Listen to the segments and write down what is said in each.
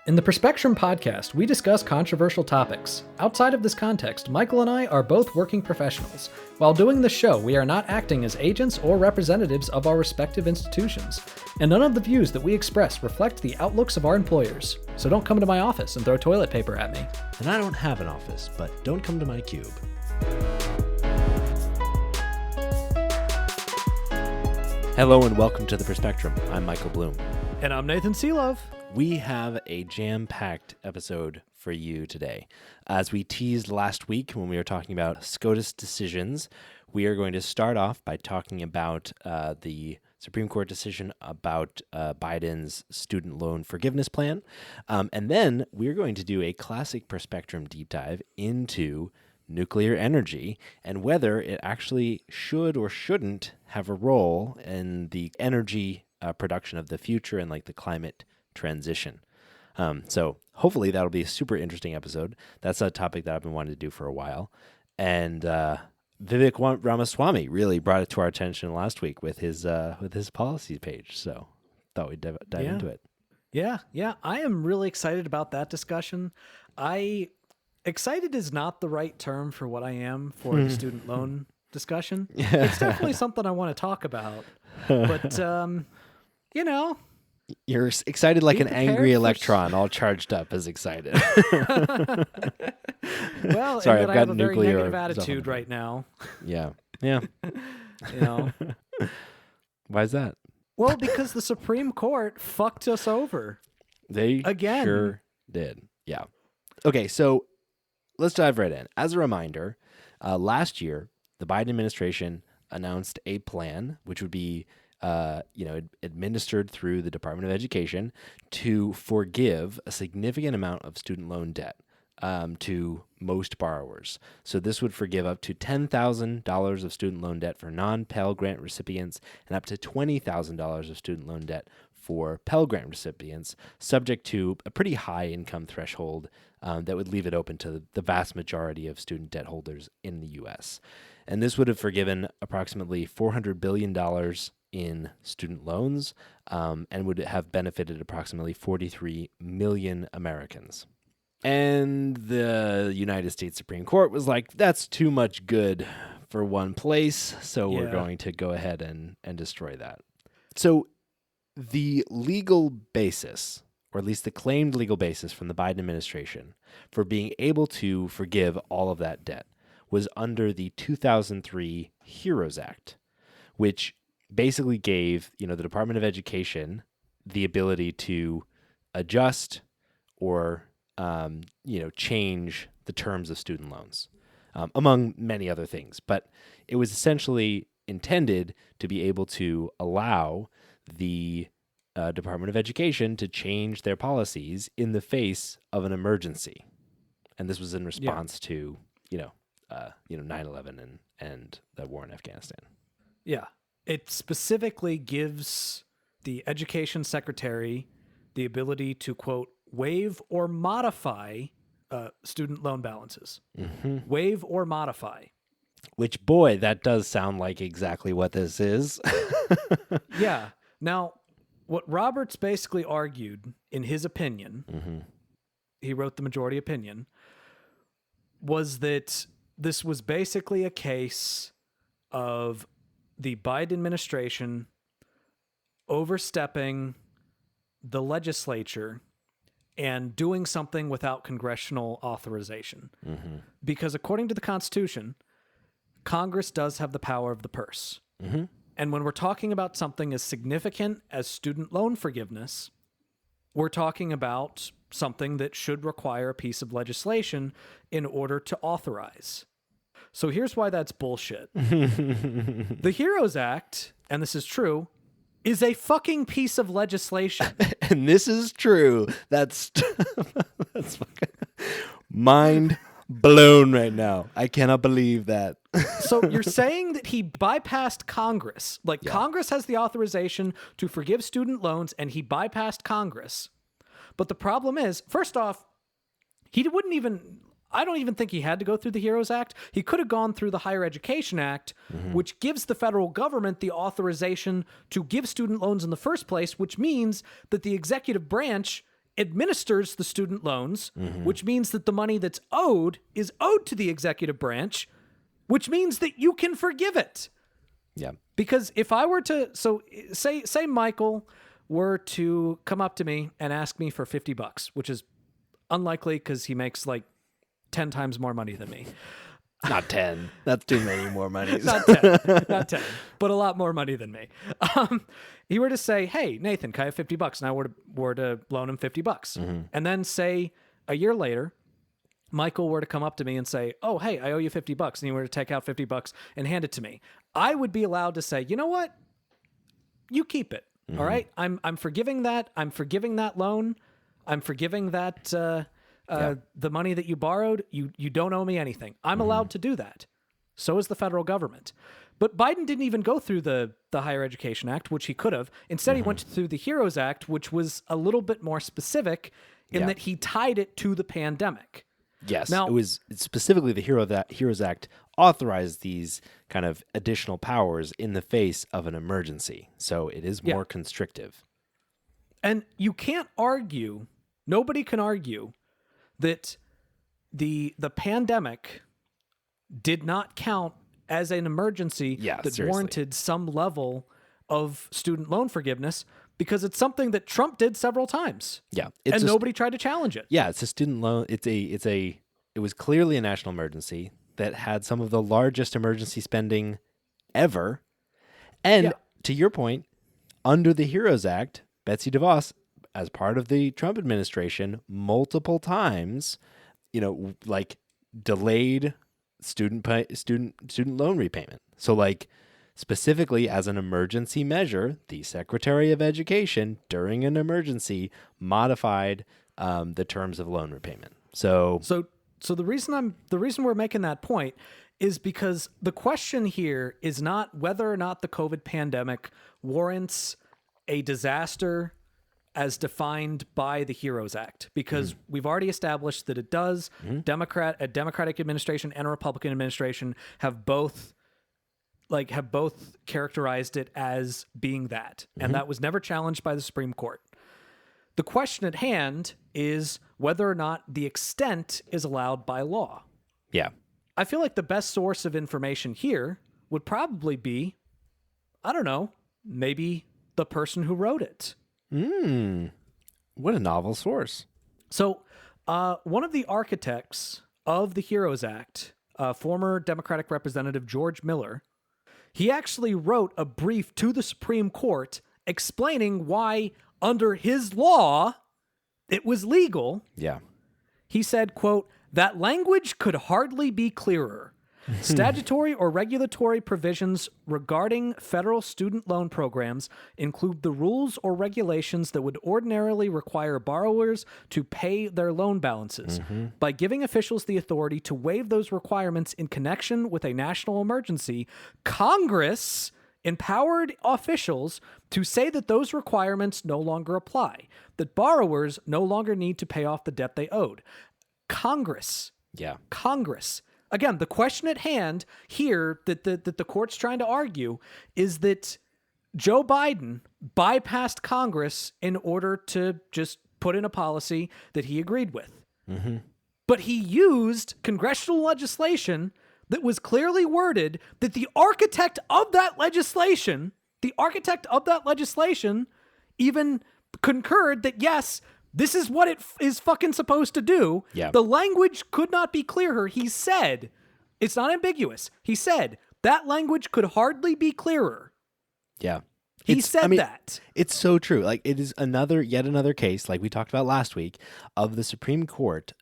In the Perspectrum podcast, we discuss controversial topics. Outside of this context, Michael and I are both working professionals. While doing this show, we are not acting as agents or representatives of our respective institutions, and none of the views that we express reflect the outlooks of our employers. So don't come to my office and throw toilet paper at me. And I don't have an office, but don't come to my cube. Hello and welcome to the Perspectrum. I'm Michael Bloom. And I'm Nathan Seelove. We have a jam-packed episode for you today. As we teased last week when we were talking about SCOTUS decisions, we are going to start off by talking about the Supreme Court decision about Biden's student loan forgiveness plan. And then we're going to do a classic Perspectrum deep dive into nuclear energy and whether it actually should or shouldn't have a role in the energy production of the future and like the climate transition. So hopefully that'll be a super interesting episode. That's a topic that I've been wanting to do for a while. And Vivek Ramaswamy really brought it to our attention last week with his policies page. So thought we'd dive into it. Yeah. I am really excited about that discussion. Excited is not the right term for what I am for the student loan discussion. It's definitely something I want to talk about. But, You're excited like an angry electron, all charged up as excited. Well, sorry, I've got a very negative attitude right now. Yeah. Why is that? Well, because the Supreme Court fucked us over. They again sure did. Yeah. Okay, so let's dive right in. As a reminder, last year, the Biden administration announced a plan which would be administered through the Department of Education to forgive a significant amount of student loan debt to most borrowers. So this would forgive up to $10,000 of student loan debt for non-Pell Grant recipients and up to $20,000 of student loan debt for Pell Grant recipients, subject to a pretty high income threshold that would leave it open to the vast majority of student debt holders in the U.S. And this would have forgiven approximately $400 billion in student loans and would have benefited approximately 43 million Americans. And the United States Supreme Court was like, that's too much good for one place, so we're going to go ahead and destroy that. So the legal basis, or at least the claimed legal basis from the Biden administration for being able to forgive all of that debt was under the 2003 HEROES Act, which basically gave, the Department of Education the ability to adjust or, change the terms of student loans, among many other things. But it was essentially intended to be able to allow the Department of Education to change their policies in the face of an emergency. And this was in response to, 9/11 and the war in Afghanistan. Yeah. It specifically gives the education secretary the ability to, quote, waive or modify student loan balances. Mm-hmm. Waive or modify. Which, boy, that does sound like exactly what this is. Yeah. Now, what Roberts basically argued in his opinion, he wrote the majority opinion, was that this was basically a case of the Biden administration overstepping the legislature and doing something without congressional authorization. Mm-hmm. Because according to the Constitution, Congress does have the power of the purse. Mm-hmm. And when we're talking about something as significant as student loan forgiveness, we're talking about something that should require a piece of legislation in order to authorize. So here's why that's bullshit. The HEROES Act, and this is true, is a fucking piece of legislation. And this is true. That's fucking mind blown right now. I cannot believe that. So you're saying that he bypassed Congress. Congress has the authorization to forgive student loans, and he bypassed Congress. But the problem is, first off, I don't even think he had to go through the HEROES Act. He could have gone through the Higher Education Act, which gives the federal government the authorization to give student loans in the first place, which means that the executive branch administers the student loans, which means that the money that's owed is owed to the executive branch, which means that you can forgive it. Yeah. Because if I were to, so say Michael were to come up to me and ask me for $50, which is unlikely because he makes like 10 times more money than me. Not 10. That's too many more monies. Not 10, but a lot more money than me. He were to say, hey, Nathan, can I have $50? And I were to loan him $50. And then say a year later, Michael were to come up to me and say, oh, hey, I owe you $50. And he were to take out $50 and hand it to me. I would be allowed to say, you know what? You keep it. All right. I'm forgiving that. I'm forgiving that loan. I'm forgiving that, the money that you borrowed. You don't owe me anything. I'm allowed to do that. So is the federal government. But Biden didn't even go through the Higher Education Act, which he could have. Instead, he went through the HEROES Act, which was a little bit more specific in that he tied it to the pandemic. Yes. Now, it was specifically the HEROES Act authorized these kind of additional powers in the face of an emergency. So it is more constrictive. And you can't argue, nobody can argue that the pandemic did not count as an emergency that warranted some level of student loan forgiveness, because it's something that Trump did several times. Yeah. And nobody tried to challenge it. Yeah, it's a student loan. It was clearly a national emergency that had some of the largest emergency spending ever. And to your point, under the HEROES Act, Betsy DeVos, as part of the Trump administration, multiple times, like delayed student loan repayment. So like specifically as an emergency measure, the Secretary of Education during an emergency modified the terms of loan repayment. So the reason we're making that point is because the question here is not whether or not the COVID pandemic warrants a disaster as defined by the HEROES Act, because we've already established that it does. A Democratic administration and a Republican administration have both characterized it as being that, and that was never challenged by the Supreme Court. The question at hand is whether or not the extent is allowed by law. Yeah. I feel like the best source of information here would probably be, I don't know, maybe the person who wrote it. What a novel source. So one of the architects of the HEROES Act, former Democratic Representative George Miller, he actually wrote a brief to the Supreme Court explaining why, under his law, it was legal. Yeah. He said, quote, "That language could hardly be clearer. Statutory or regulatory provisions regarding federal student loan programs include the rules or regulations that would ordinarily require borrowers to pay their loan balances. By giving officials the authority to waive those requirements in connection with a national emergency, Congress empowered officials to say that those requirements no longer apply, that borrowers no longer need to pay off the debt they owed." Congress. Yeah. Congress. Again, the question at hand here that the court's trying to argue is that Joe Biden bypassed Congress in order to just put in a policy that he agreed with. But he used congressional legislation that was clearly worded that the architect of that legislation even concurred that, yes, this is what it is fucking supposed to do. Yeah. The language could not be clearer. He said, it's not ambiguous. He said, that language could hardly be clearer. Yeah. He said that. It's so true. Like, it is yet another case, like we talked about last week, of the Supreme Court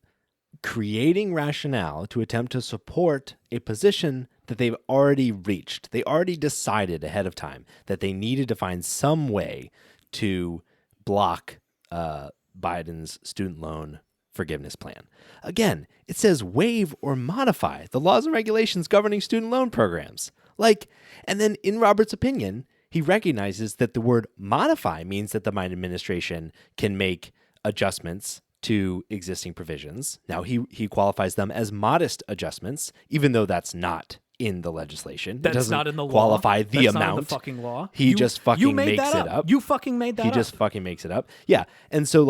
creating rationale to attempt to support a position that they've already reached. They already decided ahead of time that they needed to find some way to block Biden's student loan forgiveness plan. Again, it says waive or modify the laws and regulations governing student loan programs. And then in Robert's opinion, he recognizes that the word modify means that the Biden administration can make adjustments to existing provisions. Now, he qualifies them as modest adjustments, even though that's not in the legislation. That's not in the law. Qualify the That's amount. not in the fucking law. He just fucking makes it up. You fucking made that up. He just fucking makes it up. Yeah. And so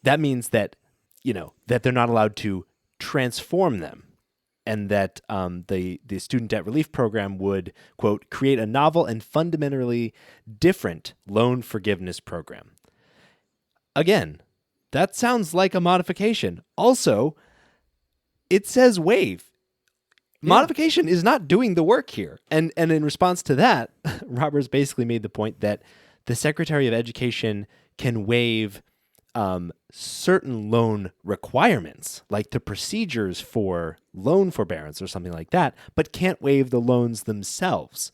that means that, that they're not allowed to transform them, and that the student debt relief program would, quote, create a novel and fundamentally different loan forgiveness program. Again, that sounds like a modification. Also, it says waive. Modification is not doing the work here. And in response to that, Roberts basically made the point that the Secretary of Education can waive certain loan requirements, like the procedures for loan forbearance or something like that, but can't waive the loans themselves.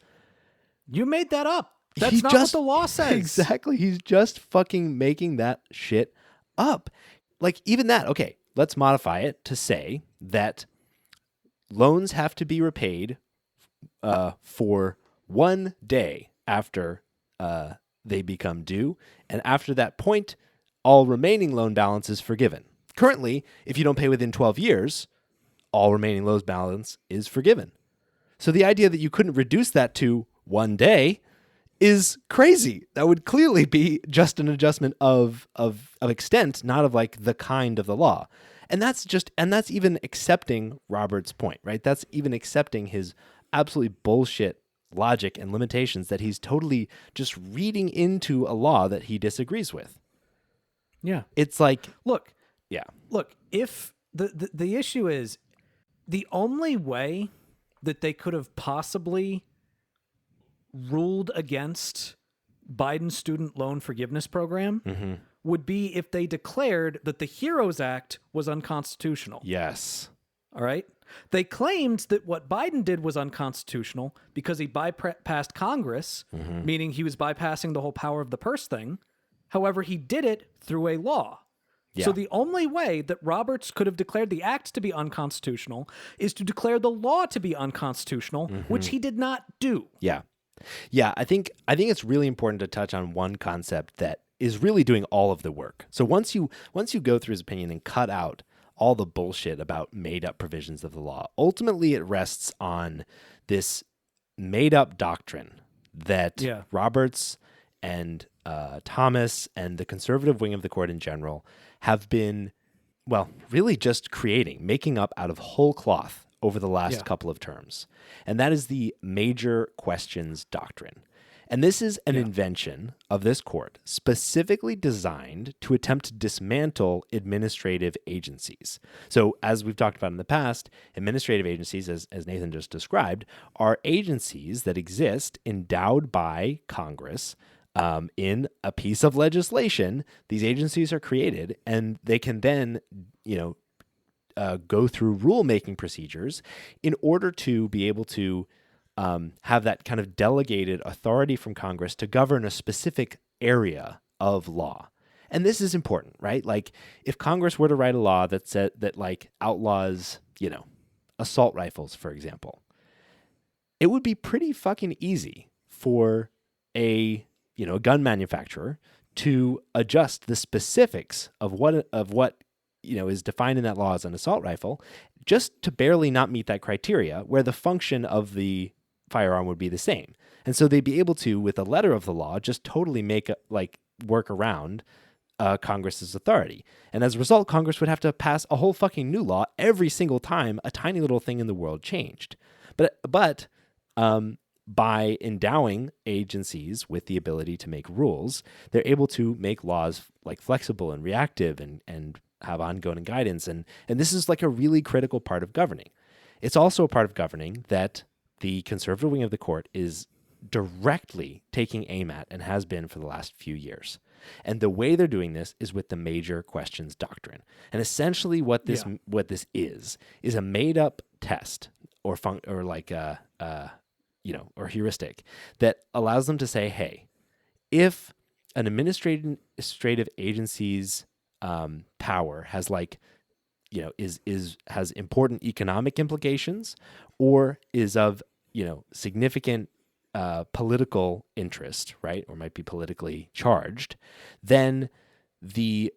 You made that up. That's not what the law says. Exactly. He's just fucking making that shit up. Like, even that, okay, let's modify it to say that loans have to be repaid for 1 day after they become due, and after that point, all remaining loan balance is forgiven. Currently, if you don't pay within 12 years, all remaining loan balance is forgiven. So the idea that you couldn't reduce that to 1 day is crazy. That would clearly be just an adjustment of extent, not of like the kind of the law. And that's even accepting Robert's point, right? That's even accepting his absolutely bullshit logic and limitations that he's totally just reading into a law that he disagrees with. Yeah. It's like, Look, yeah. if the issue is the only way that they could have possibly ruled against Biden's student loan forgiveness program would be if they declared that the HEROES Act was unconstitutional. Yes. All right. They claimed that what Biden did was unconstitutional because he bypassed Congress, meaning he was bypassing the whole power of the purse thing. However, he did it through a law. Yeah. So the only way that Roberts could have declared the act to be unconstitutional is to declare the law to be unconstitutional, which he did not do. Yeah. Yeah, I think it's really important to touch on one concept that is really doing all of the work. So once you go through his opinion and cut out all the bullshit about made up provisions of the law, ultimately it rests on this made up doctrine that Roberts and Thomas and the conservative wing of the court in general have been, well, really just making up out of whole cloth over the last couple of terms. And that is the major questions doctrine. And this is an invention of this court specifically designed to attempt to dismantle administrative agencies. So as we've talked about in the past, administrative agencies, as Nathan just described, are agencies that exist endowed by Congress in a piece of legislation. These agencies are created and they can then, go through rulemaking procedures in order to be able to have that kind of delegated authority from Congress to govern a specific area of law. And this is important, right? Like, if Congress were to write a law that said that like outlaws, assault rifles, for example, it would be pretty fucking easy for a gun manufacturer to adjust the specifics of what is defined in that law as an assault rifle, just to barely not meet that criteria, where the function of the firearm would be the same. And so they'd be able to, with the letter of the law, just totally work around Congress's authority. And as a result, Congress would have to pass a whole fucking new law every single time a tiny little thing in the world changed. But by endowing agencies with the ability to make rules, they're able to make laws like flexible and reactive and have ongoing guidance. And this is like a really critical part of governing. It's also a part of governing that the conservative wing of the court is directly taking aim at and has been for the last few years. And the way they're doing this is with the major questions doctrine. And essentially what this is a made up test or heuristic that allows them to say, hey, if an administrative agency's power has has important economic implications or is of significant political interest, right, or might be politically charged, then the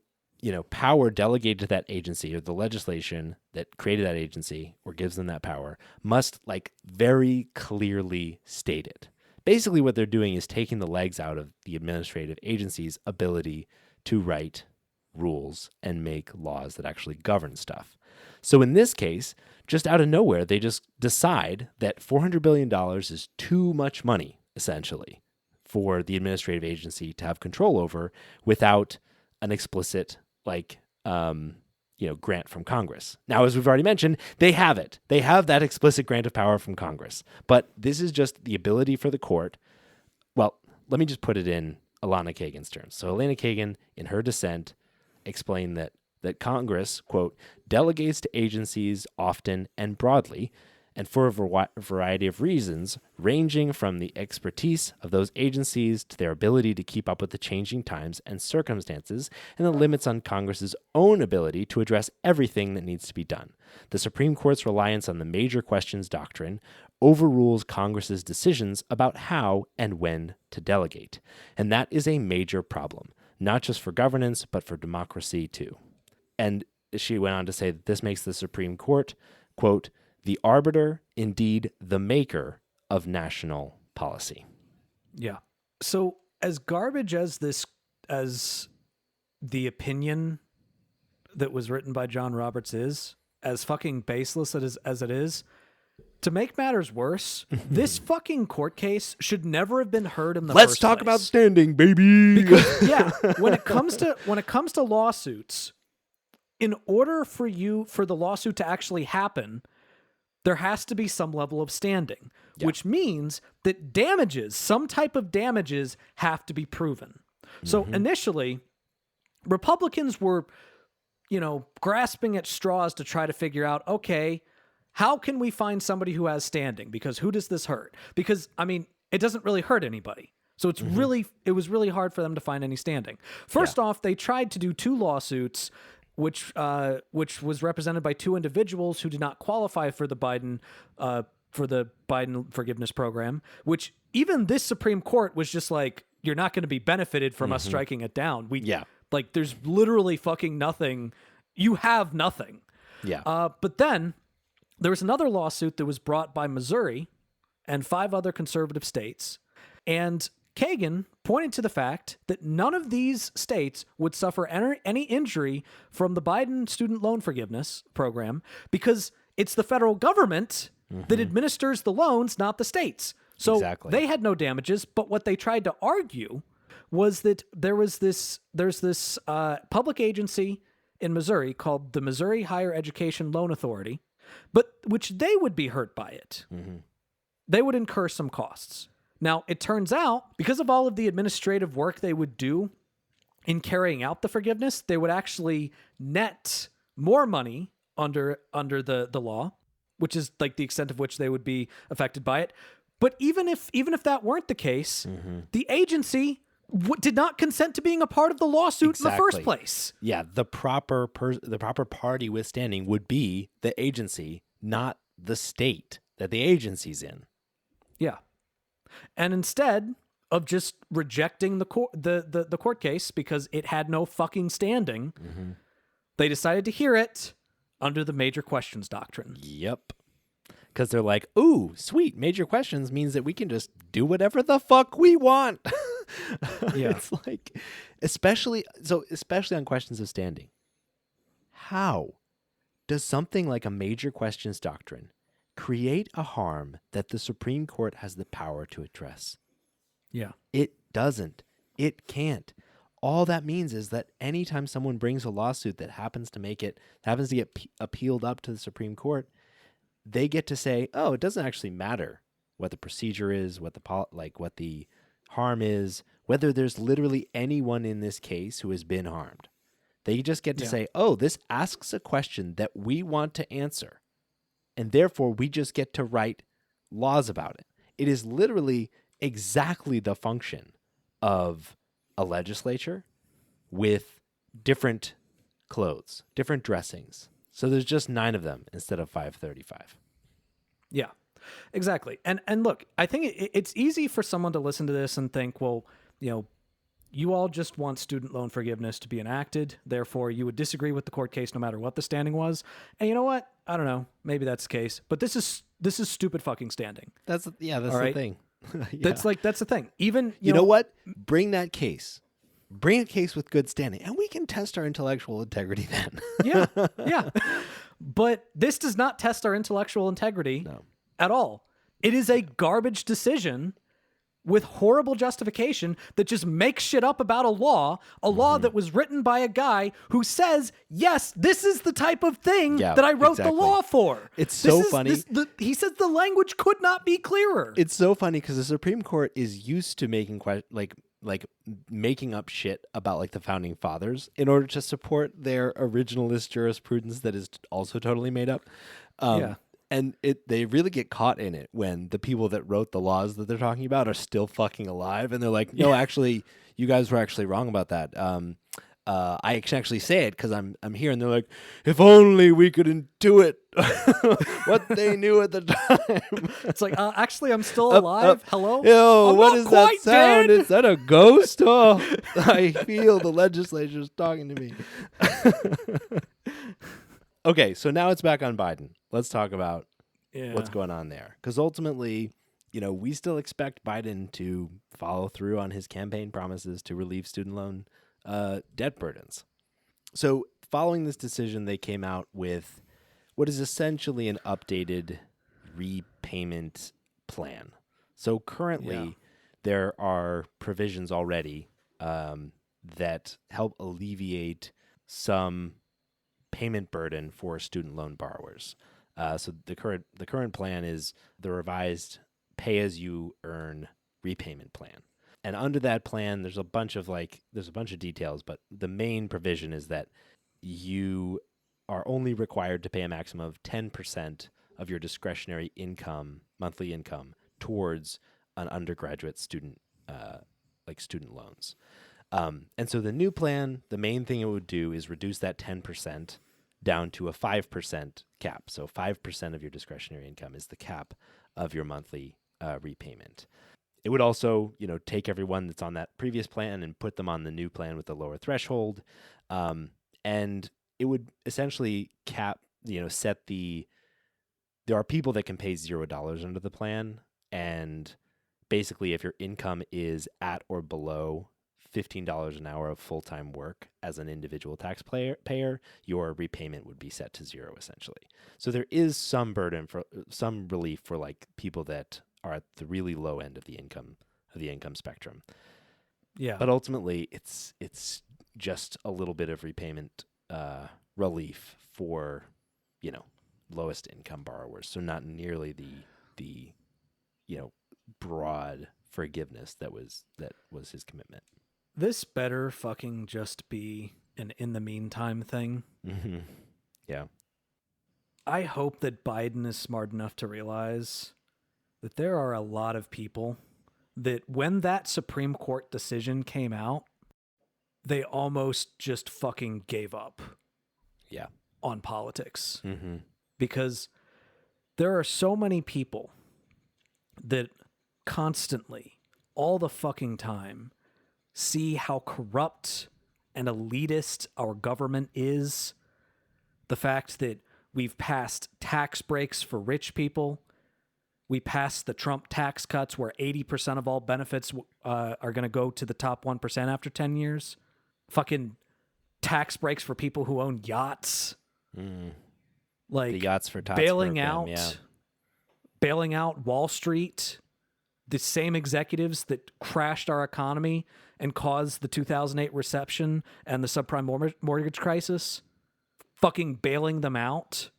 power delegated to that agency or the legislation that created that agency or gives them that power must very clearly state it. Basically what they're doing is taking the legs out of the administrative agency's ability to write rules and make laws that actually govern stuff. So in this case, just out of nowhere, they just decide that $400 billion is too much money, essentially, for the administrative agency to have control over without an explicit, grant from Congress. Now, as we've already mentioned, they have it. They have that explicit grant of power from Congress. But this is just the ability for the court. Well, let me just put it in Elena Kagan's terms. So Elena Kagan, in her dissent, explained that Congress, quote, delegates to agencies often and broadly, and for a variety of reasons, ranging from the expertise of those agencies to their ability to keep up with the changing times and circumstances and the limits on Congress's own ability to address everything that needs to be done. The Supreme Court's reliance on the major questions doctrine overrules Congress's decisions about how and when to delegate. And that is a major problem, not just for governance, but for democracy too. And she went on to say that this makes the Supreme Court, quote, the arbiter, indeed the maker of national policy. Yeah. So as garbage as the opinion that was written by John Roberts is, as fucking baseless as it is, to make matters worse, this fucking court case should never have been heard in the Let's first talk place. about standing, baby. Because, yeah, when it comes to lawsuits, in order for the lawsuit to actually happen, there has to be some level of standing, which means that some type of damages have to be proven. So initially, Republicans were, grasping at straws to try to figure out, okay, how can we find somebody who has standing? Because who does this hurt? Because, it doesn't really hurt anybody. So it was really hard for them to find any standing. First off, they tried to do 2 lawsuits, which was represented by 2 individuals who did not qualify for the Biden forgiveness program, which even this Supreme Court was just like, you're not going to be benefited from us striking it down. There's literally fucking nothing. You have nothing. Yeah. But then there was another lawsuit that was brought by Missouri and 5 other conservative states, and Kagan pointed to the fact that none of these states would suffer any injury from the Biden student loan forgiveness program because it's the federal government that administers the loans, not the states. So they had no damages, but what they tried to argue was that there's this public agency in Missouri called the Missouri Higher Education Loan Authority, but which they would be hurt by it. They would incur some costs. Now, it turns out, because of all of the administrative work they would do in carrying out the forgiveness, they would actually net more money under the law, which is like the extent of which they would be affected by it. But even if that weren't the case, the agency did not consent to being a part of the lawsuit in the first place. Yeah, the proper party withstanding would be the agency, not the state that the agency's in. Yeah. And instead of just rejecting the court case because it had no fucking standing, they decided to hear it under the major questions doctrine. Yep. Because they're like, ooh, sweet, major questions means that we can just do whatever the fuck we want. Yeah. It's like, especially on questions of standing. How does something like a major questions doctrine create a harm that the Supreme Court has the power to address? Yeah. It doesn't. It can't. All that means is that anytime someone brings a lawsuit that happens to get appealed up to the Supreme Court, they get to say, "Oh, it doesn't actually matter what the procedure is, what the harm is, whether there's literally anyone in this case who has been harmed." They just get to say, "Oh, this asks a question that we want to answer, and therefore we just get to write laws about it." It is literally exactly the function of a legislature with different clothes, different dressings. So there's just 9 of them instead of 535. Yeah, exactly. And look, I think it's easy for someone to listen to this and think, well, you all just want student loan forgiveness to be enacted. Therefore, you would disagree with the court case no matter what the standing was. And you know what? I don't know. Maybe that's the case. But this is stupid fucking standing. That's the thing. That's the thing. Even you know what? Bring that case. bring a case with good standing, and we can test our intellectual integrity then. Yeah. Yeah. But this does not test our intellectual integrity at all. It is a garbage decision with horrible justification that just makes shit up about a law that was written by a guy who says, yes, this is the type of thing that I wrote the law for. It's so funny. He says the language could not be clearer. It's so funny because the Supreme Court is used to making making up shit about like the founding fathers in order to support their originalist jurisprudence that is also totally made up. And they really get caught in it when the people that wrote the laws that they're talking about are still fucking alive. And they're like, no, actually, you guys were actually wrong about that. I can actually say it because I'm here. And they're like, if only we could intuit what they knew at the time. It's like, actually, I'm still alive. Hello? Yo, what is that sound? Dead. Is that a ghost? Oh, I feel the legislature's talking to me. Okay, so now it's back on Biden. Let's talk about what's going on there. Because ultimately, we still expect Biden to follow through on his campaign promises to relieve student loan debt burdens. So following this decision, they came out with what is essentially an updated repayment plan. So currently, there are provisions already that help alleviate some payment burden for student loan borrowers. So the current plan is the revised pay-as-you-earn repayment plan. And under that plan, there's a bunch of details, but the main provision is that you are only required to pay a maximum of 10% of your discretionary income, monthly income, towards an undergraduate student, student loans. And so the new plan, the main thing it would do is reduce that 10% down to a 5% cap. So 5% of your discretionary income is the cap of your monthly repayment. It would also, take everyone that's on that previous plan and put them on the new plan with the lower threshold. And it would essentially cap, set there are people that can pay $0 under the plan. And basically, if your income is at or below $15 an hour of full-time work as an individual taxpayer, your repayment would be set to zero, essentially. So there is some relief for like people that are at the really low end of the income spectrum. Yeah. But ultimately, it's just a little bit of repayment relief for lowest income borrowers. So not nearly the broad forgiveness that was his commitment. This better fucking just be an in the meantime thing. Mm-hmm. Yeah. I hope that Biden is smart enough to realize that there are a lot of people that when that Supreme Court decision came out, they almost just fucking gave up on politics. Mm-hmm. Because there are so many people that constantly, all the fucking time, see how corrupt and elitist our government is. The fact that we've passed tax breaks for rich people. We passed the Trump tax cuts where 80% of all benefits are going to go to the top 1% after 10 years. Fucking tax breaks for people who own yachts. Like the yachts for tots bailing program, out, bailing out Wall Street. The same executives that crashed our economy and caused the 2008 recession and the subprime mortgage crisis, fucking bailing them out.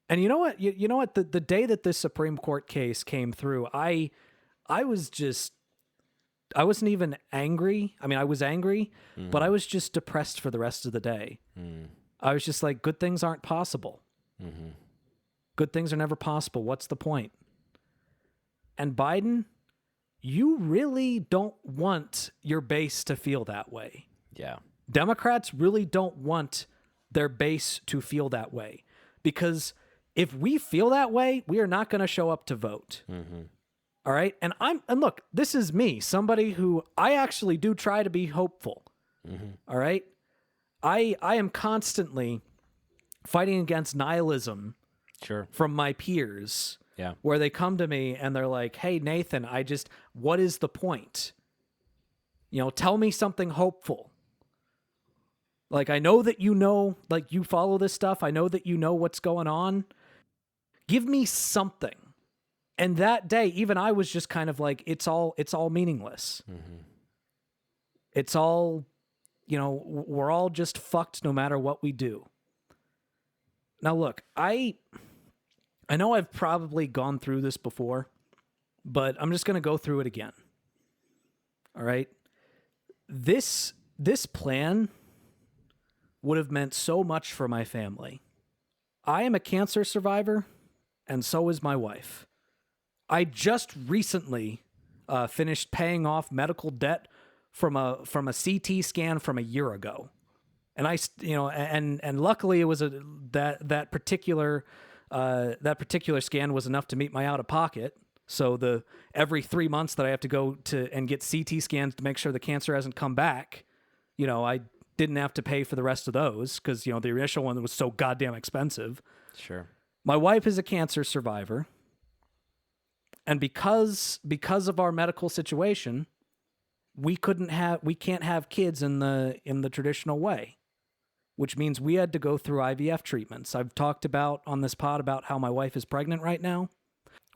And you know what? You know what? The day that this Supreme Court case came through, I wasn't even angry. I mean, I was angry, but I was just depressed for the rest of the day. I was just like, good things aren't possible. Mm-hmm. Good things are never possible. What's the point? And Biden, you really don't want your base to feel that way. Yeah. Democrats really don't want their base to feel that way. Because if we feel that way, we are not going to show up to vote. Mm-hmm. All right? And look, this is me, somebody who I actually do try to be hopeful. Mm-hmm. All right? I am constantly fighting against nihilism from my peers. Yeah. Where they come to me and they're like, hey, Nathan, what is the point? Tell me something hopeful. Like, I know that like, you follow this stuff. I know that you know what's going on. Give me something. And that day, even I was just kind of like, it's all meaningless. Mm-hmm. It's all, we're all just fucked no matter what we do. Now, look, I know I've probably gone through this before, but I'm just going to go through it again. All right? This plan would have meant so much for my family. I am a cancer survivor, and so is my wife. I just recently finished paying off medical debt from a CT scan from a year ago, and and luckily it was that particular scan was enough to meet my out of pocket. So every 3 months that I have to go to and get CT scans to make sure the cancer hasn't come back, I didn't have to pay for the rest of those because the initial one was so goddamn expensive. Sure. My wife is a cancer survivor. And because of our medical situation, we can't have kids in the traditional way, which means we had to go through IVF treatments. I've talked about on this pod about how my wife is pregnant right now.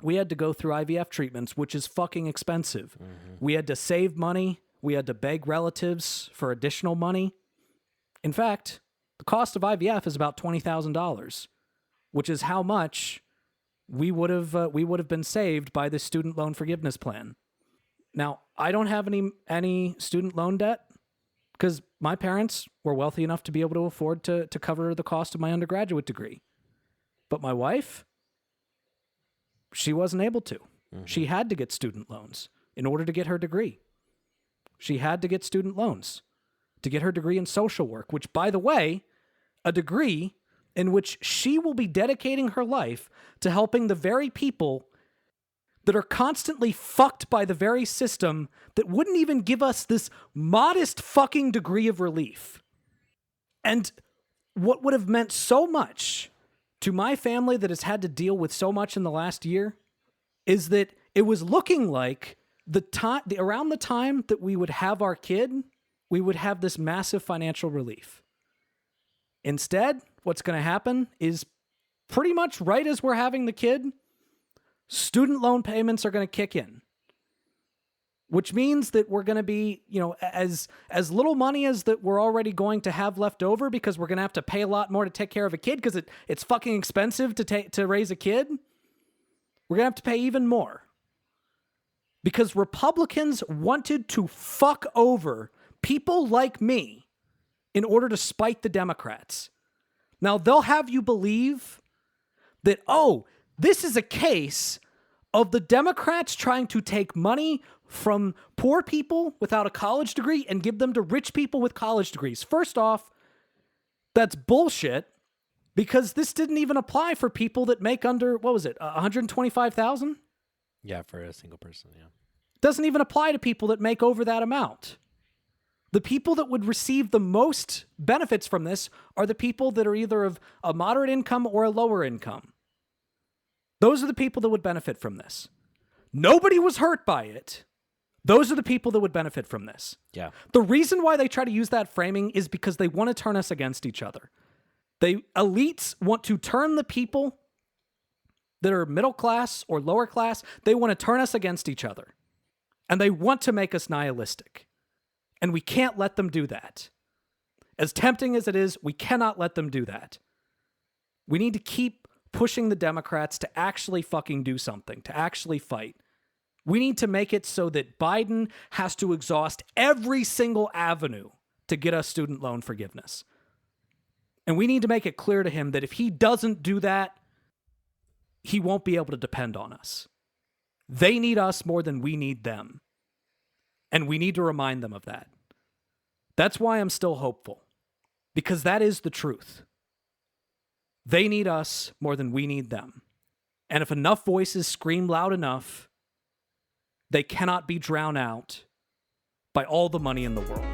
We had to go through IVF treatments, which is fucking expensive. Mm-hmm. We had to save money. We had to beg relatives for additional money. In fact, the cost of IVF is about $20,000, which is how much we would have been saved by this student loan forgiveness plan. Now, I don't have any student loan debt because my parents were wealthy enough to be able to afford to cover the cost of my undergraduate degree. But my wife, she wasn't able to. Mm-hmm. She had to get student loans in order to get her degree. She had to get student loans to get her degree in social work, which, by the way, a degree in which she will be dedicating her life to helping the very people that are constantly fucked by the very system that wouldn't even give us this modest fucking degree of relief. And what would have meant so much to my family that has had to deal with so much in the last year is that it was looking like around the time that we would have our kid, we would have this massive financial relief. Instead, what's going to happen is pretty much right as we're having the kid, student loan payments are going to kick in, which means that we're going to be, as little money as that we're already going to have left over because we're going to have to pay a lot more to take care of a kid because it's fucking expensive to raise a kid. We're going to have to pay even more because Republicans wanted to fuck over people like me in order to spite the Democrats. Now, they'll have you believe that, this is a case of the Democrats trying to take money from poor people without a college degree and give them to rich people with college degrees. First off, that's bullshit because this didn't even apply for people that make under, $125,000? Yeah, for a single person, yeah. Doesn't even apply to people that make over that amount. The people that would receive the most benefits from this are the people that are either of a moderate income or a lower income. Those are the people that would benefit from this. Nobody was hurt by it. Those are the people that would benefit from this. Yeah. The reason why they try to use that framing is because they want to turn us against each other. Elites want to turn the people that are middle class or lower class, they want to turn us against each other. And they want to make us nihilistic. And we can't let them do that. As tempting as it is, we cannot let them do that. We need to keep pushing the Democrats to actually fucking do something, to actually fight. We need to make it so that Biden has to exhaust every single avenue to get us student loan forgiveness. And we need to make it clear to him that if he doesn't do that, he won't be able to depend on us. They need us more than we need them. And we need to remind them of that. That's why I'm still hopeful. Because that is the truth. They need us more than we need them. And if enough voices scream loud enough, they cannot be drowned out by all the money in the world.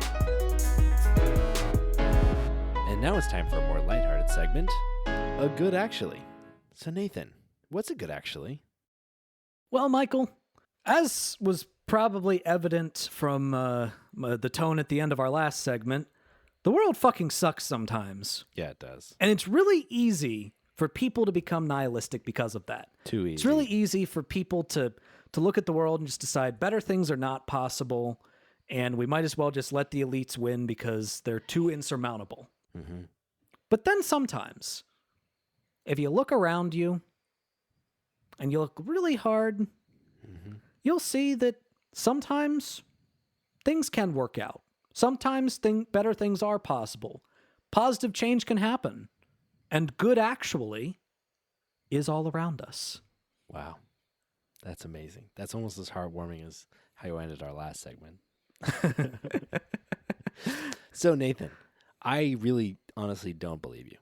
And now it's time for a more lighthearted segment, A Good Actually. So Nathan, what's a good actually? Well, Michael, as was probably evident from the tone at the end of our last segment, the world fucking sucks sometimes. Yeah, it does. And it's really easy for people to become nihilistic because of that. Too easy. It's really easy for people to look at the world and just decide better things are not possible, and we might as well just let the elites win because they're too insurmountable. Mm-hmm. But then sometimes, if you look around you and you look really hard, you'll see that sometimes things can work out. Sometimes better things are possible. Positive change can happen. And good actually is all around us. Wow. That's amazing. That's almost as heartwarming as how you ended our last segment. So, Nathan, I really honestly don't believe you.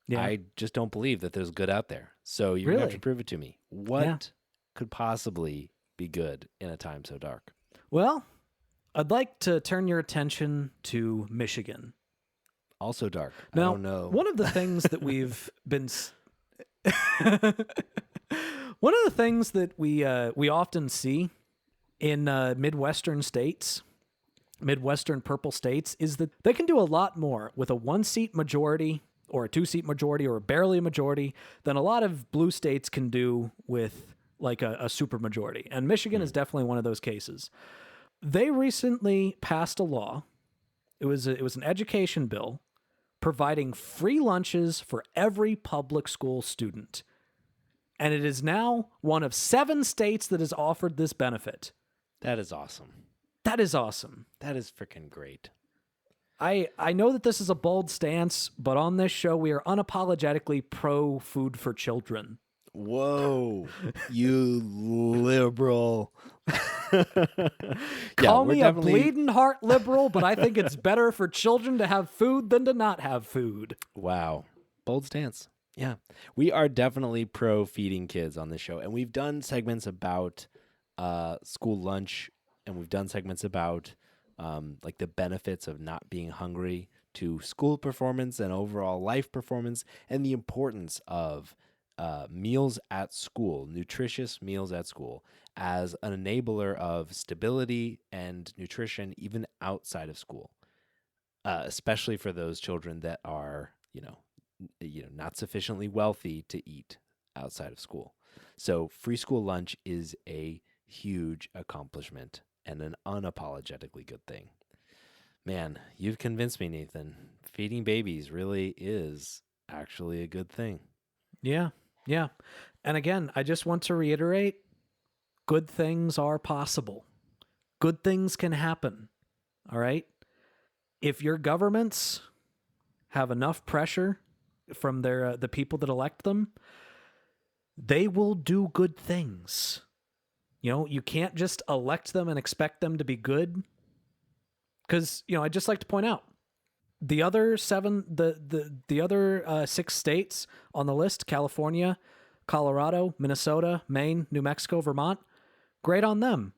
Yeah. I just don't believe that there's good out there. So you're going to have Really? to prove it to me. What Yeah. could possibly be good in a time so dark? Well, I'd like to turn your attention to Michigan. Also dark. Now, I don't know. one of the things that we've been one of the things that we often see in Midwestern states, Midwestern purple states, is that they can do a lot more with a 1-seat majority or a 2-seat majority or barely a majority than a lot of blue states can do with like a super majority. And Michigan is definitely one of those cases. They recently passed a law. It was an education bill providing free lunches for every public school student. And it is now one of 7 states that has offered this benefit. That is awesome. That is awesome. That is freaking great. I know that this is a bold stance, but on this show, we are unapologetically pro food for children. Whoa, you liberal. Call me a bleeding heart liberal, but I think it's better for children to have food than to not have food. Wow. Bold stance. Yeah. We are definitely pro feeding kids on this show. And we've done segments about school lunch, and we've done segments about like the benefits of not being hungry to school performance and overall life performance, and the importance of meals at school, nutritious meals at school, as an enabler of stability and nutrition even outside of school, especially for those children that are, not sufficiently wealthy to eat outside of school. So free school lunch is a huge accomplishment and an unapologetically good thing. Man, you've convinced me, Nathan. Feeding babies really is actually a good thing. Yeah. Yeah. And again, I just want to reiterate, good things are possible. Good things can happen. All right? If your governments have enough pressure from the people that elect them, they will do good things. You can't just elect them and expect them to be good. Because, I'd just like to point out, the other 7, the other 6 states on the list, California, Colorado, Minnesota, Maine, New Mexico, Vermont, great on them.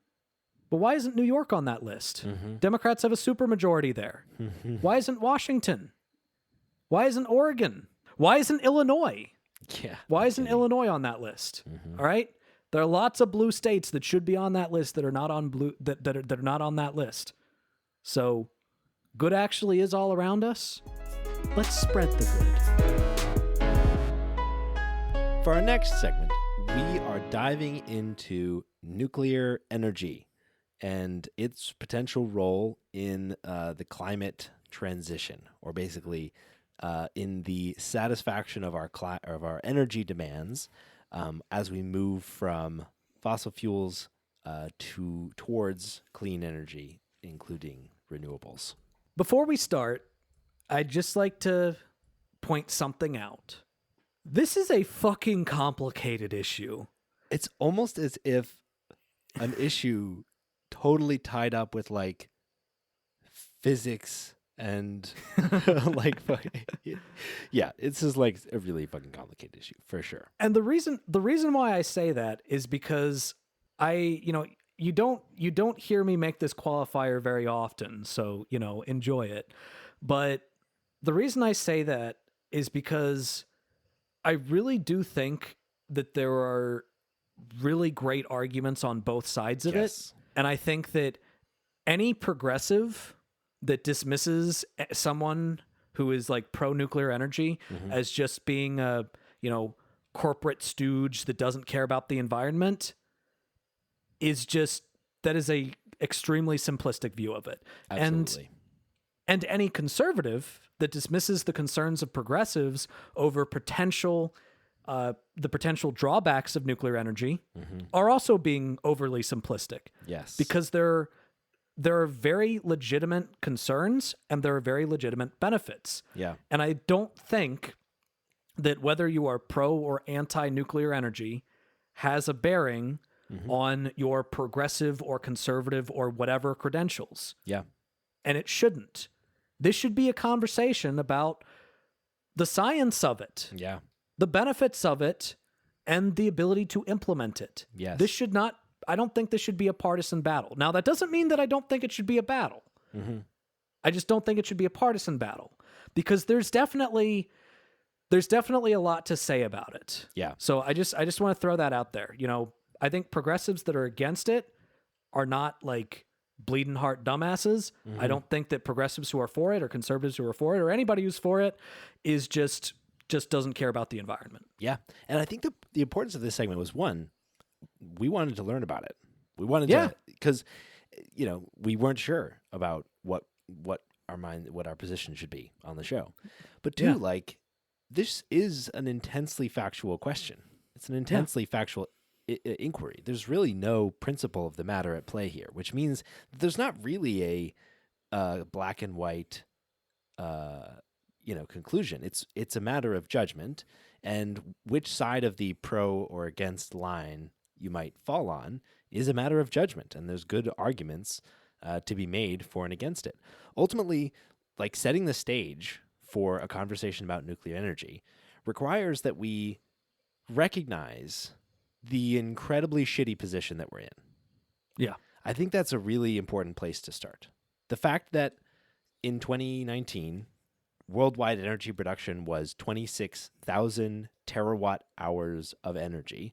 But why isn't New York on that list? Mm-hmm. Democrats have a supermajority there. Why isn't Washington? Why isn't Oregon? Why isn't Illinois? Yeah. Why isn't Illinois on that list? Mm-hmm. All right? There are lots of blue states that should be on that list that are not on that are not on that list. So, good actually is all around us. Let's spread the good. For our next segment, we are diving into nuclear energy and its potential role in the climate transition, or basically in the satisfaction of our energy demands as we move from fossil fuels towards clean energy, including renewables. Before we start, I'd just like to point something out. This is a fucking complicated issue. It's almost as if an issue totally tied up with like physics and like yeah, it's just like a really fucking complicated issue for sure. And the reason why I say that is because you don't hear me make this qualifier very often, so enjoy it. But the reason I say that is because I really do think that there are really great arguments on both sides of it. And I think that any progressive that dismisses someone who is like pro-nuclear energy as just being a, corporate stooge that doesn't care about the environment that is a extremely simplistic view of it. Absolutely. And any conservative that dismisses the concerns of progressives over the potential drawbacks of nuclear energy are also being overly simplistic. Yes. Because there are very legitimate concerns and there are very legitimate benefits. Yeah. And I don't think that whether you are pro or anti-nuclear energy has a bearing on your progressive or conservative or whatever credentials. Yeah. And it shouldn't. This should be a conversation about the science of it, Yeah. the benefits of it, and the ability to implement it. Yes. I don't think this should be a partisan battle. Now, that doesn't mean that I don't think it should be a battle. I just don't think it should be a partisan battle because there's definitely a lot to say about it. Yeah. So I just want to throw that out there. I think progressives that are against it are not like bleeding heart dumbasses. I don't think that progressives who are for it or conservatives who are for it or anybody who's for it is just doesn't care about the environment. Yeah. And I think the importance of this segment was, one, we wanted to learn about it. We wanted Yeah. to, because, we weren't sure about what our position should be on the show. But two, Yeah. this is an intensely factual question. It's an intensely factual inquiry. There's really no principle of the matter at play here, which means that there's not really a black and white conclusion. It's a matter of judgment, and which side of the pro or against line you might fall on is a matter of judgment, and there's good arguments to be made for and against it. Ultimately, setting the stage for a conversation about nuclear energy requires that we recognize the incredibly shitty position that we're in. Yeah. I think that's a really important place to start. The fact that in 2019, worldwide energy production was 26,000 terawatt hours of energy,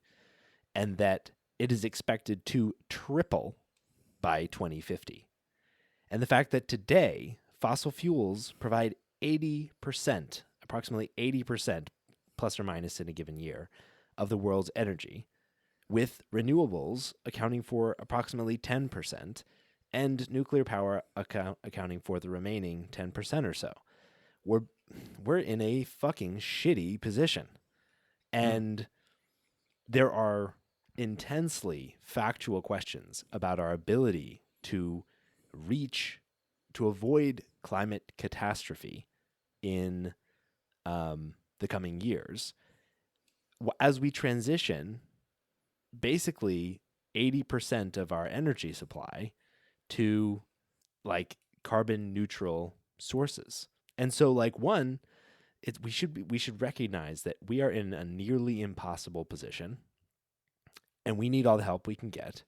and that it is expected to triple by 2050. And the fact that today, fossil fuels provide 80%, approximately 80%, plus or minus in a given year, of the world's energy, with renewables accounting for approximately 10%, and nuclear power accounting for the remaining 10% or so. We're in a fucking shitty position. And there are intensely factual questions about our ability to avoid climate catastrophe in the coming years as we transition basically 80% of our energy supply to carbon neutral sources. And so we should recognize that we are in a nearly impossible position and we need all the help we can get.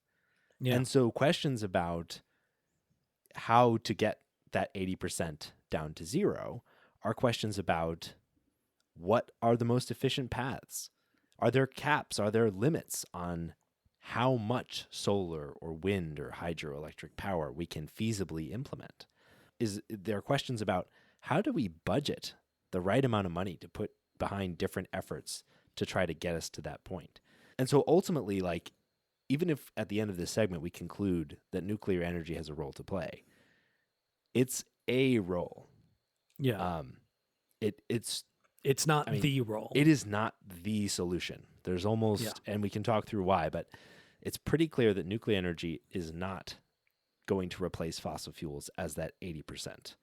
Yeah. And so questions about how to get that 80% down to zero are questions about what are the most efficient paths? Are there caps? Are there limits on how much solar or wind or hydroelectric power we can feasibly implement? There are questions about how do we budget the right amount of money to put behind different efforts to try to get us to that point? And so ultimately, even if at the end of this segment we conclude that nuclear energy has a role to play, it's a role. Yeah. It's not the role. It is not the solution. There's almost, and we can talk through why, but it's pretty clear that nuclear energy is not going to replace fossil fuels as that 80%.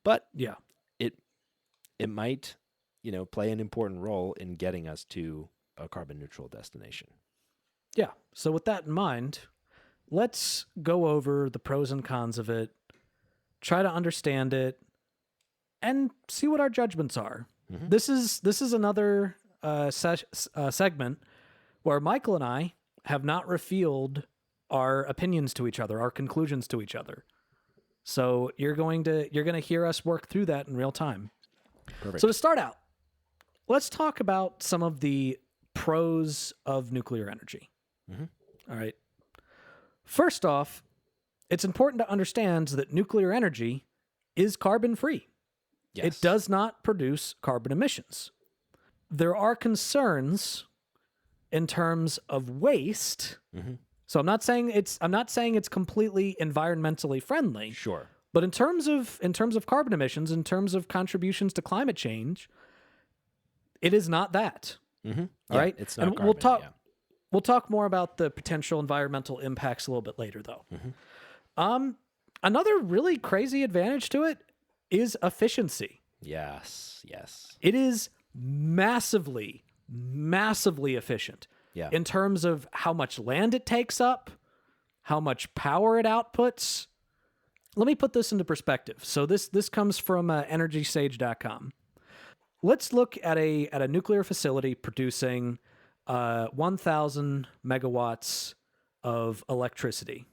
But yeah, it might, play an important role in getting us to a carbon neutral destination. Yeah. So with that in mind, let's go over the pros and cons of it, try to understand it, and see what our judgments are. Mm-hmm. This is another segment where Michael and I have not revealed our opinions to each other, our conclusions to each other. So you're going to hear us work through that in real time. Perfect. So to start out, let's talk about some of the pros of nuclear energy. Mm-hmm. All right. First off, it's important to understand that nuclear energy is carbon free. Yes. It does not produce carbon emissions. There are concerns in terms of waste. Mm-hmm. So I'm not saying it's completely environmentally friendly, Sure. but in terms of carbon emissions, in terms of contributions to climate change, it is not that. Mm-hmm. All right? It's not And carbon. we'll talk more about the potential environmental impacts a little bit later, though. Another really crazy advantage to it is efficiency. Yes. Yes. It is massively efficient Yeah. in terms of how much land it takes up, how much power it outputs. Let me put this into perspective. So this comes from EnergySage.com. Let's look at a nuclear facility producing 1,000 megawatts of electricity.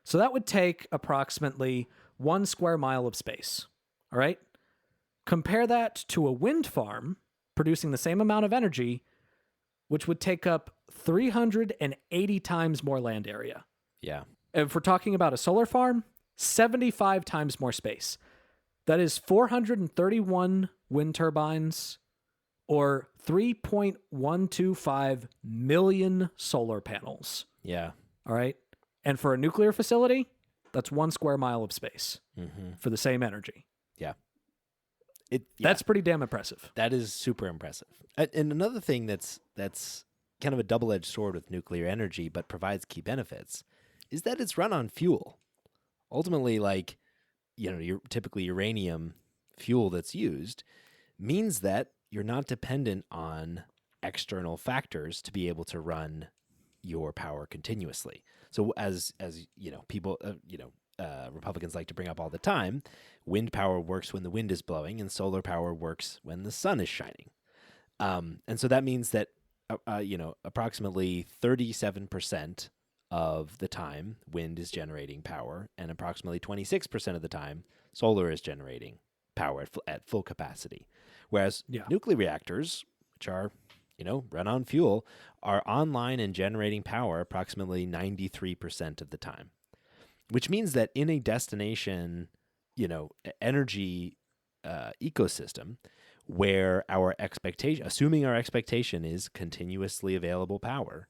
So that would take approximately 1 square mile of space. All right? Compare that to a wind farm producing the same amount of energy, which would take up 380 times more land area. Yeah. If we're talking about a solar farm, 75 times more space. That is 431 wind turbines or 3.125 million solar panels. Yeah. All right. And for a nuclear facility, that's 1 square mile of space for the same energy. Yeah. That's pretty damn impressive. That is super impressive. And another thing that's kind of a double-edged sword with nuclear energy, but provides key benefits, is that it's run on fuel. Ultimately, like, typically uranium fuel that's used means that you're not dependent on external factors to be able to run your power continuously. So as people, Republicans like to bring up all the time, wind power works when the wind is blowing and solar power works when the sun is shining. And so that means that, approximately 37% of the time wind is generating power and approximately 26% of the time solar is generating power at full capacity. Whereas nuclear reactors, which are, run on fuel, are online and generating power approximately 93% of the time. Which means that in a destination, energy ecosystem where assuming our expectation is continuously available power,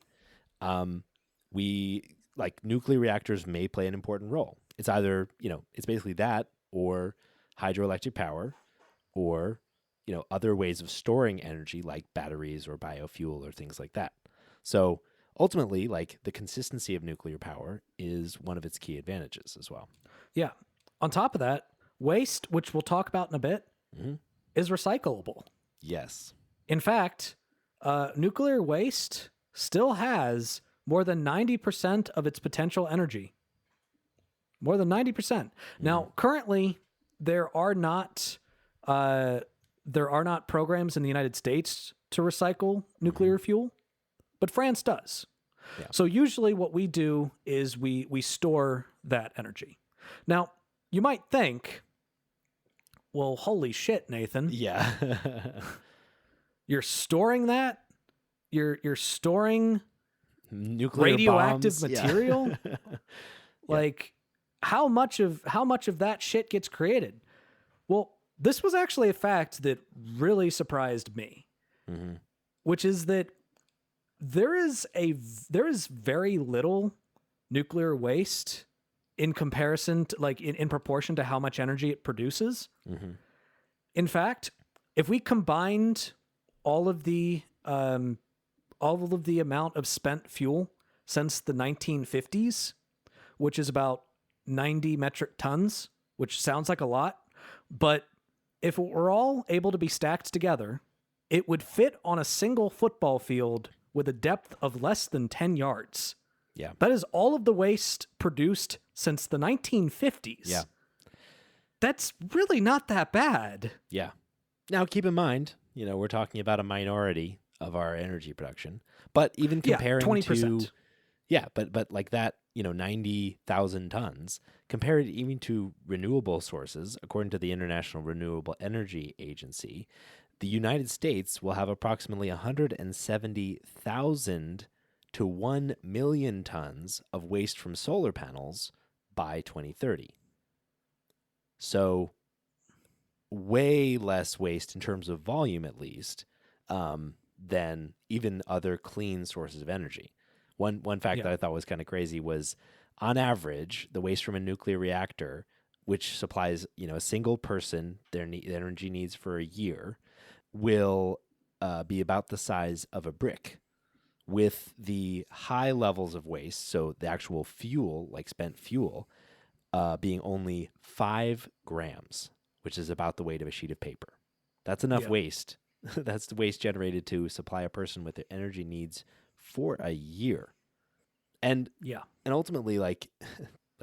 nuclear reactors may play an important role. It's either, it's basically that or hydroelectric power or, other ways of storing energy like batteries or biofuel or things like that. So ultimately, the consistency of nuclear power is one of its key advantages as well. Yeah. On top of that, waste, which we'll talk about in a bit, is recyclable. Yes. In fact, nuclear waste still has more than 90% of its potential energy. More than 90%. Now, currently, there are not programs in the United States to recycle nuclear fuel, but France does. Yeah. So usually what we do is we store that energy. Now, you might think, well, holy shit, Nathan. Yeah. You're storing that? You're storing nuclear radioactive bombs. material? Like how much of that shit gets created? Well, this was actually a fact that really surprised me, which is that there is very little nuclear waste in comparison to in proportion to how much energy it produces. In fact, if we combined all of the amount of spent fuel since the 1950s, which is about 90 metric tons, which sounds like a lot, but if it were all able to be stacked together, it would fit on a single football field with a depth of less than 10 yards. Yeah. That is all of the waste produced since the 1950s. Yeah. That's really not that bad. Yeah. Now, keep in mind, we're talking about a minority of our energy production, but even comparing 20%. But like that, 90,000 tons, compared even to renewable sources, according to the International Renewable Energy Agency, the United States will have approximately 170,000 to 1 million tons of waste from solar panels by 2030. So way less waste in terms of volume, at least, than even other clean sources of energy. One fact that I thought was kind of crazy was, on average, the waste from a nuclear reactor, which supplies a single person their energy needs for a year, will be about the size of a brick, with the high levels of waste, so the actual fuel, like spent fuel, being only 5 grams, which is about the weight of a sheet of paper. That's enough waste. That's the waste generated to supply a person with their energy needs for a year. And ultimately, like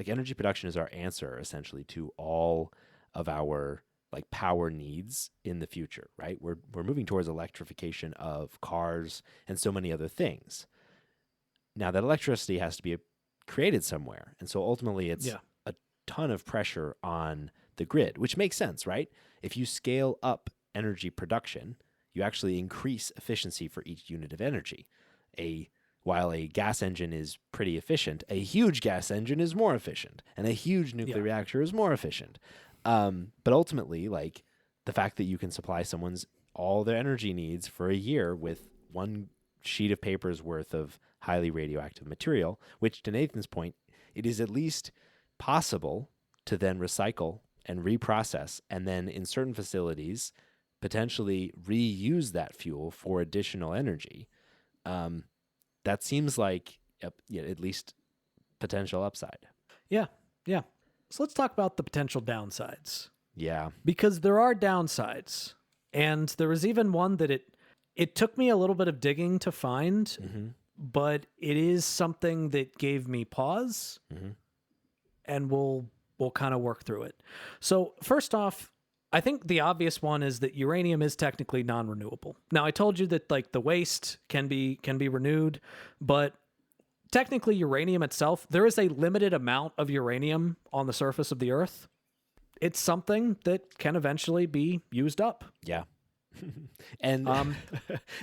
energy production is our answer essentially to all of our like power needs in the future, right? We're moving towards electrification of cars and so many other things. Now that electricity has to be created somewhere. And so ultimately it's a ton of pressure on the grid, which makes sense, right? If you scale up energy production, you actually increase efficiency for each unit of energy. While a gas engine is pretty efficient, a huge gas engine is more efficient, and a huge nuclear reactor is more efficient. But ultimately, like the fact that you can supply someone's all their energy needs for a year with one sheet of paper's worth of highly radioactive material, which to Nathan's point, it is at least possible to then recycle and reprocess, and then in certain facilities, potentially reuse that fuel for additional energy. That seems like at least potential upside. Yeah. So let's talk about the potential downsides. Yeah. Because there are downsides. And there was even one that it took me a little bit of digging to find, but it is something that gave me pause, and we'll kind of work through it. So first off, I think the obvious one is that uranium is technically non-renewable. Now, I told you that like the waste can be renewed, but technically uranium itself, there is a limited amount of uranium on the surface of the Earth. It's something that can eventually be used up. Yeah. And and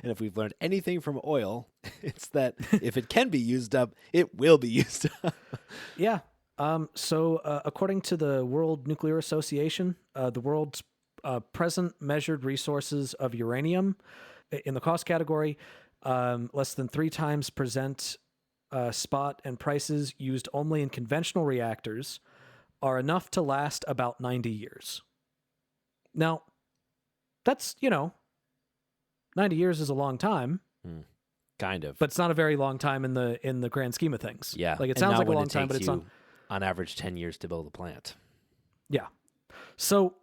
if we've learned anything from oil, it's that if it can be used up, it will be used up. Yeah. So according to the World Nuclear Association, the world's present measured resources of uranium in the cost category, less than 3 times present spot and prices used only in conventional reactors are enough to last about 90 years. Now, that's, 90 years is a long time. Kind of. But it's not a very long time in the grand scheme of things. Yeah. Like it sounds like a long time, but it's on average 10 years to build a plant. Yeah. So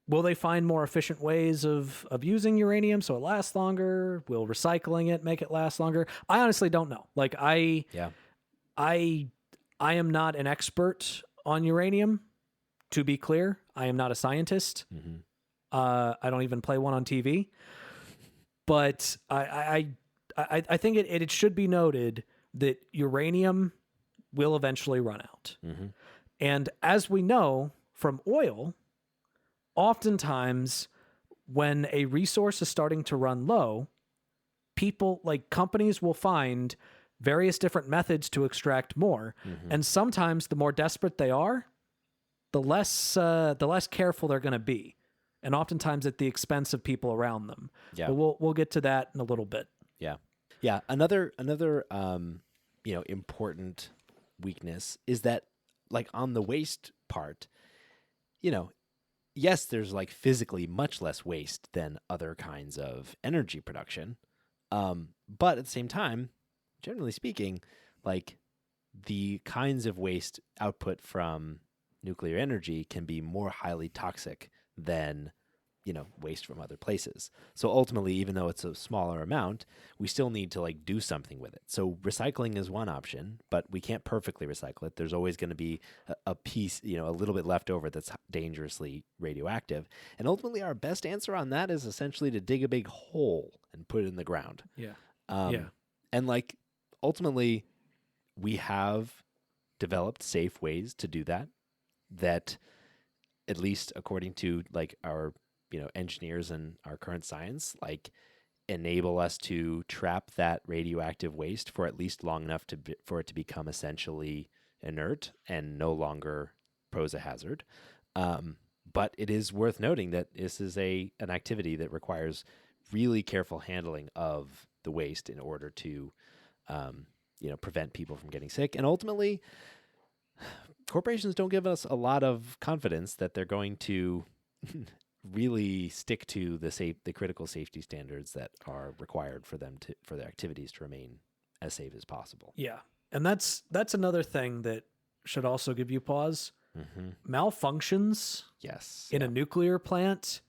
will they find more efficient ways of using uranium so it lasts longer? Will recycling it make it last longer? I honestly don't know. Like I am not an expert on uranium, to be clear. I am not a scientist. I don't even play one on TV. But I think it should be noted that uranium will eventually run out. And as we know from oil, oftentimes when a resource is starting to run low, companies will find various different methods to extract more. And sometimes the more desperate they are, the less careful they're going to be. And oftentimes at the expense of people around them. Yeah. But we'll get to that in a little bit. Yeah. Yeah. Another important weakness is that, like, on the waste part, yes, there's like physically much less waste than other kinds of energy production. But at the same time, generally speaking, like the kinds of waste output from nuclear energy can be more highly toxic than waste from other places. So ultimately, even though it's a smaller amount, we still need to like do something with it. So recycling is one option, but we can't perfectly recycle it. There's always going to be a piece, a little bit left over that's dangerously radioactive. And ultimately, our best answer on that is essentially to dig a big hole and put it in the ground. Yeah. And like ultimately, we have developed safe ways to do that. That, at least according to like our engineers and our current science, like enable us to trap that radioactive waste for at least long enough for it to become essentially inert and no longer pose a hazard. But it is worth noting that this is an activity that requires really careful handling of the waste in order to, prevent people from getting sick. And ultimately, corporations don't give us a lot of confidence that they're going to really stick to the critical safety standards that are required for their activities to remain as safe as possible. Yeah. And that's another thing that should also give you pause. Malfunctions in a nuclear plant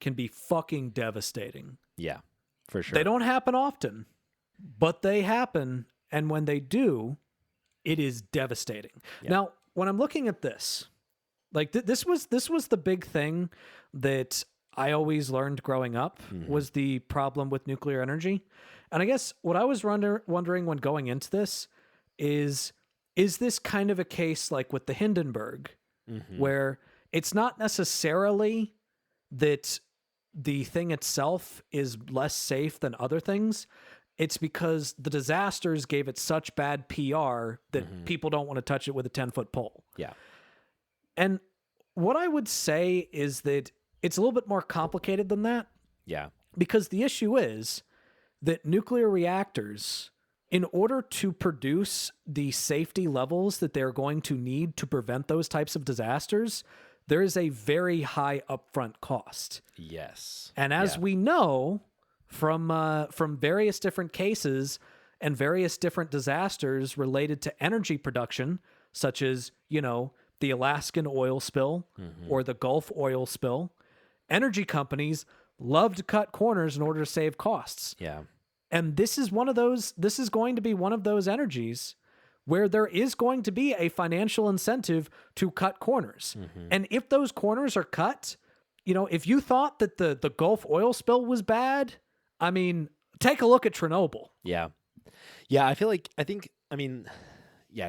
can be fucking devastating. Yeah, for sure. They don't happen often, but they happen. And when they do, it is devastating. Yeah. Now, when I'm looking at this, like this was the big thing that I always learned growing up was the problem with nuclear energy. And I guess what I was wondering when going into this is this kind of a case like with the Hindenburg, where it's not necessarily that the thing itself is less safe than other things. It's because the disasters gave it such bad PR that people don't want to touch it with a 10-foot pole. Yeah. And what I would say is that it's a little bit more complicated than that. Yeah. Because the issue is that nuclear reactors, in order to produce the safety levels that they're going to need to prevent those types of disasters, there is a very high upfront cost. Yes. And as we know from various different cases and various different disasters related to energy production, such as, the Alaskan oil spill or the Gulf oil spill, energy companies love to cut corners in order to save costs. Yeah. And this is going to be one of those energies where there is going to be a financial incentive to cut corners. And if those corners are cut, if you thought that the Gulf oil spill was bad, I mean, take a look at Chernobyl. Yeah. Yeah.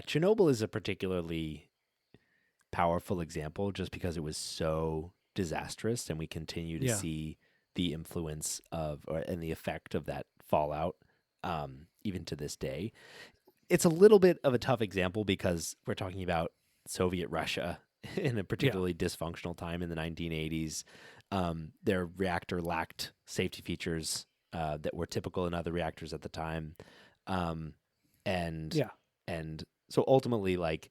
Chernobyl is a particularly powerful example just because it was so disastrous, and we continue to see the influence and the effect of that fallout even to this day. It's a little bit of a tough example because we're talking about Soviet Russia in a particularly dysfunctional time in the 1980s. Their reactor lacked safety features that were typical in other reactors at the time. And so ultimately, like,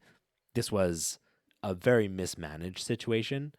this was a very mismanaged situation.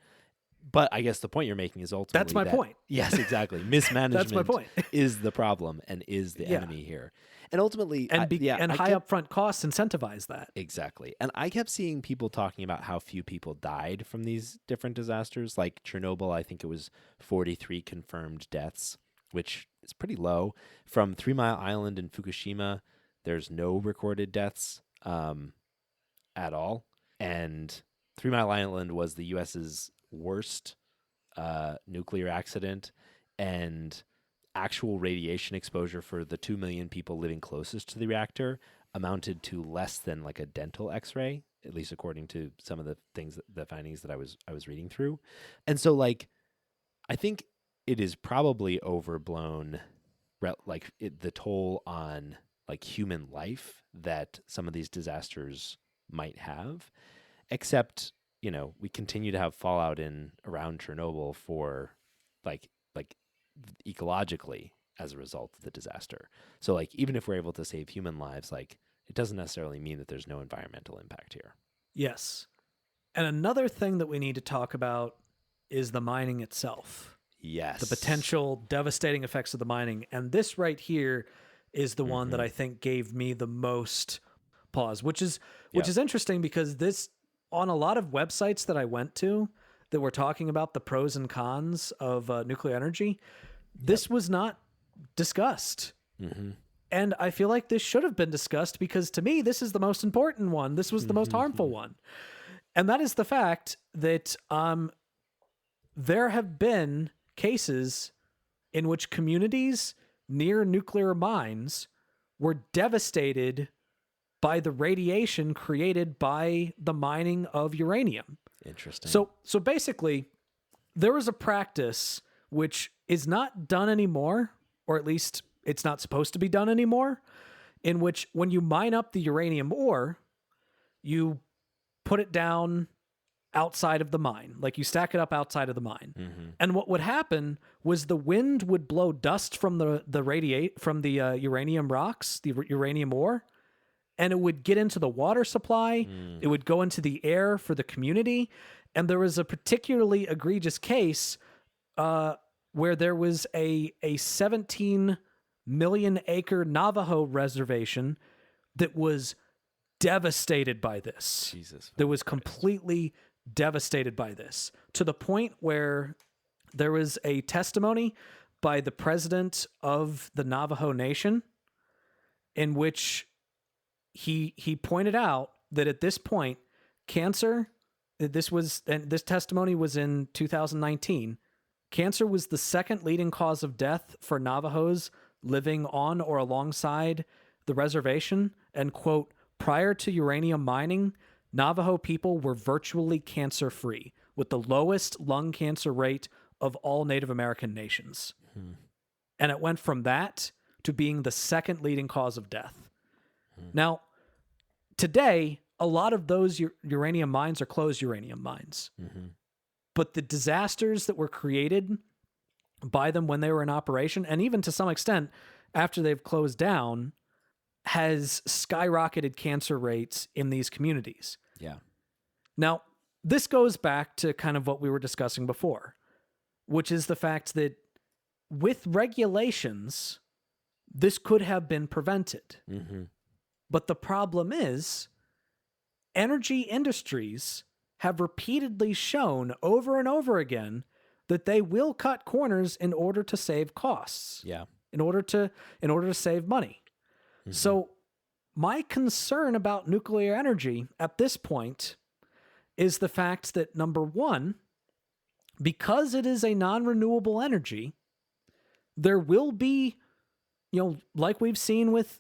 But I guess the point you're making is ultimately that's my point. Yes, exactly. Mismanagement that's my point. is the problem and is the enemy here. And ultimately, high upfront costs incentivize that. Exactly. And I kept seeing people talking about how few people died from these different disasters. Like Chernobyl, I think it was 43 confirmed deaths, which is pretty low. From 3 Mile Island and Fukushima, there's no recorded deaths at all. And 3 Mile Island was the U.S.'s worst nuclear accident, and actual radiation exposure for the 2 million people living closest to the reactor amounted to less than like a dental x-ray, at least according to some of the findings that I was reading through. And so, like, I think it is probably overblown, the toll on like human life that some of these disasters might have, except, we continue to have fallout around Chernobyl for like ecologically as a result of the disaster. So like, even if we're able to save human lives, like, it doesn't necessarily mean that there's no environmental impact here. Yes. And another thing that we need to talk about is the mining itself. Yes. The potential devastating effects of the mining. And this right here is the one that I think gave me the most pause, which is interesting because this, on a lot of websites that I went to that were talking about the pros and cons of nuclear energy, this was not discussed. And I feel like this should have been discussed because, to me, this is the most important one. This was the most harmful one. And that is the fact that there have been cases in which communities near nuclear mines were devastated by the radiation created by the mining of uranium. Interesting. So basically, there was a practice which is not done anymore, or at least it's not supposed to be done anymore, in which when you mine up the uranium ore, you put it down outside of the mine, like you stack it up outside of the mine. And what would happen was the wind would blow dust from the uranium rocks, the uranium ore, and it would get into the water supply. It would go into the air for the community. And there was a particularly egregious case where there was a 17 million acre Navajo reservation that was devastated by this. Jesus. That was completely devastated by this, to the point where there was a testimony by the president of the Navajo Nation in which he pointed out that at this point, cancer, and this testimony was in 2019, cancer was the second leading cause of death for Navajos living on or alongside the reservation, and quote, prior to uranium mining, Navajo people were virtually cancer-free, with the lowest lung cancer rate of all Native American nations. And it went from that to being the second leading cause of death. Now, today, a lot of those uranium mines are closed uranium mines. But the disasters that were created by them when they were in operation, and even to some extent after they've closed down, has skyrocketed cancer rates in these communities. Yeah. Now, this goes back to kind of what we were discussing before, which is the fact that with regulations, this could have been prevented. But the problem is, energy industries have repeatedly shown over and over again that they will cut corners in order to save costs. Yeah. In order to save money. So my concern about nuclear energy at this point is the fact that, number one, because it is a non-renewable energy, there will be, like we've seen with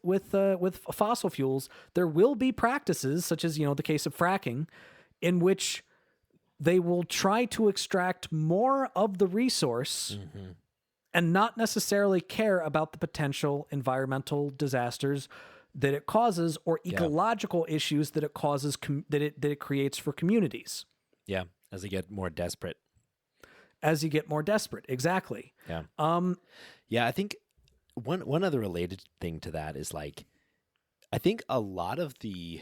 fossil fuels, there will be practices such as, the case of fracking, in which they will try to extract more of the resource and not necessarily care about the potential environmental disasters that it causes or ecological issues that it causes, that it creates for communities. Yeah, as they get more desperate. As you get more desperate, exactly. Yeah. Yeah, I think one other related thing to that is, like, I think a lot of the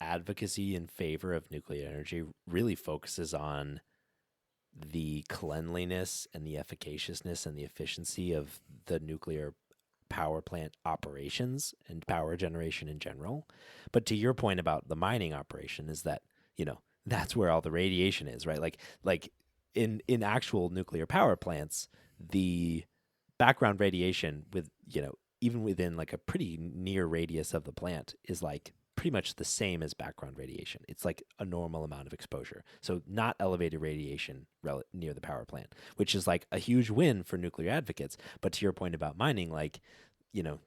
advocacy in favor of nuclear energy really focuses on the cleanliness and the efficaciousness and the efficiency of the nuclear power plant operations and power generation in general. But to your point about the mining operation, is that, that's where all the radiation is, right? Like in actual nuclear power plants, the background radiation with, even within like a pretty near radius of the plant is like pretty much the same as background radiation. It's like a normal amount of exposure. So not elevated radiation near the power plant, which is like a huge win for nuclear advocates. But to your point about mining, like,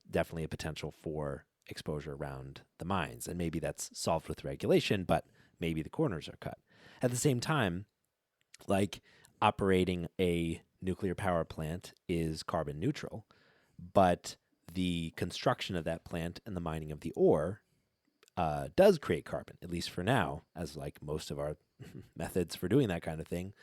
definitely a potential for exposure around the mines. And maybe that's solved with regulation, but maybe the corners are cut. At the same time, like, operating a nuclear power plant is carbon neutral, but the construction of that plant and the mining of the ore does create carbon, at least for now, as like most of our methods for doing that kind of thing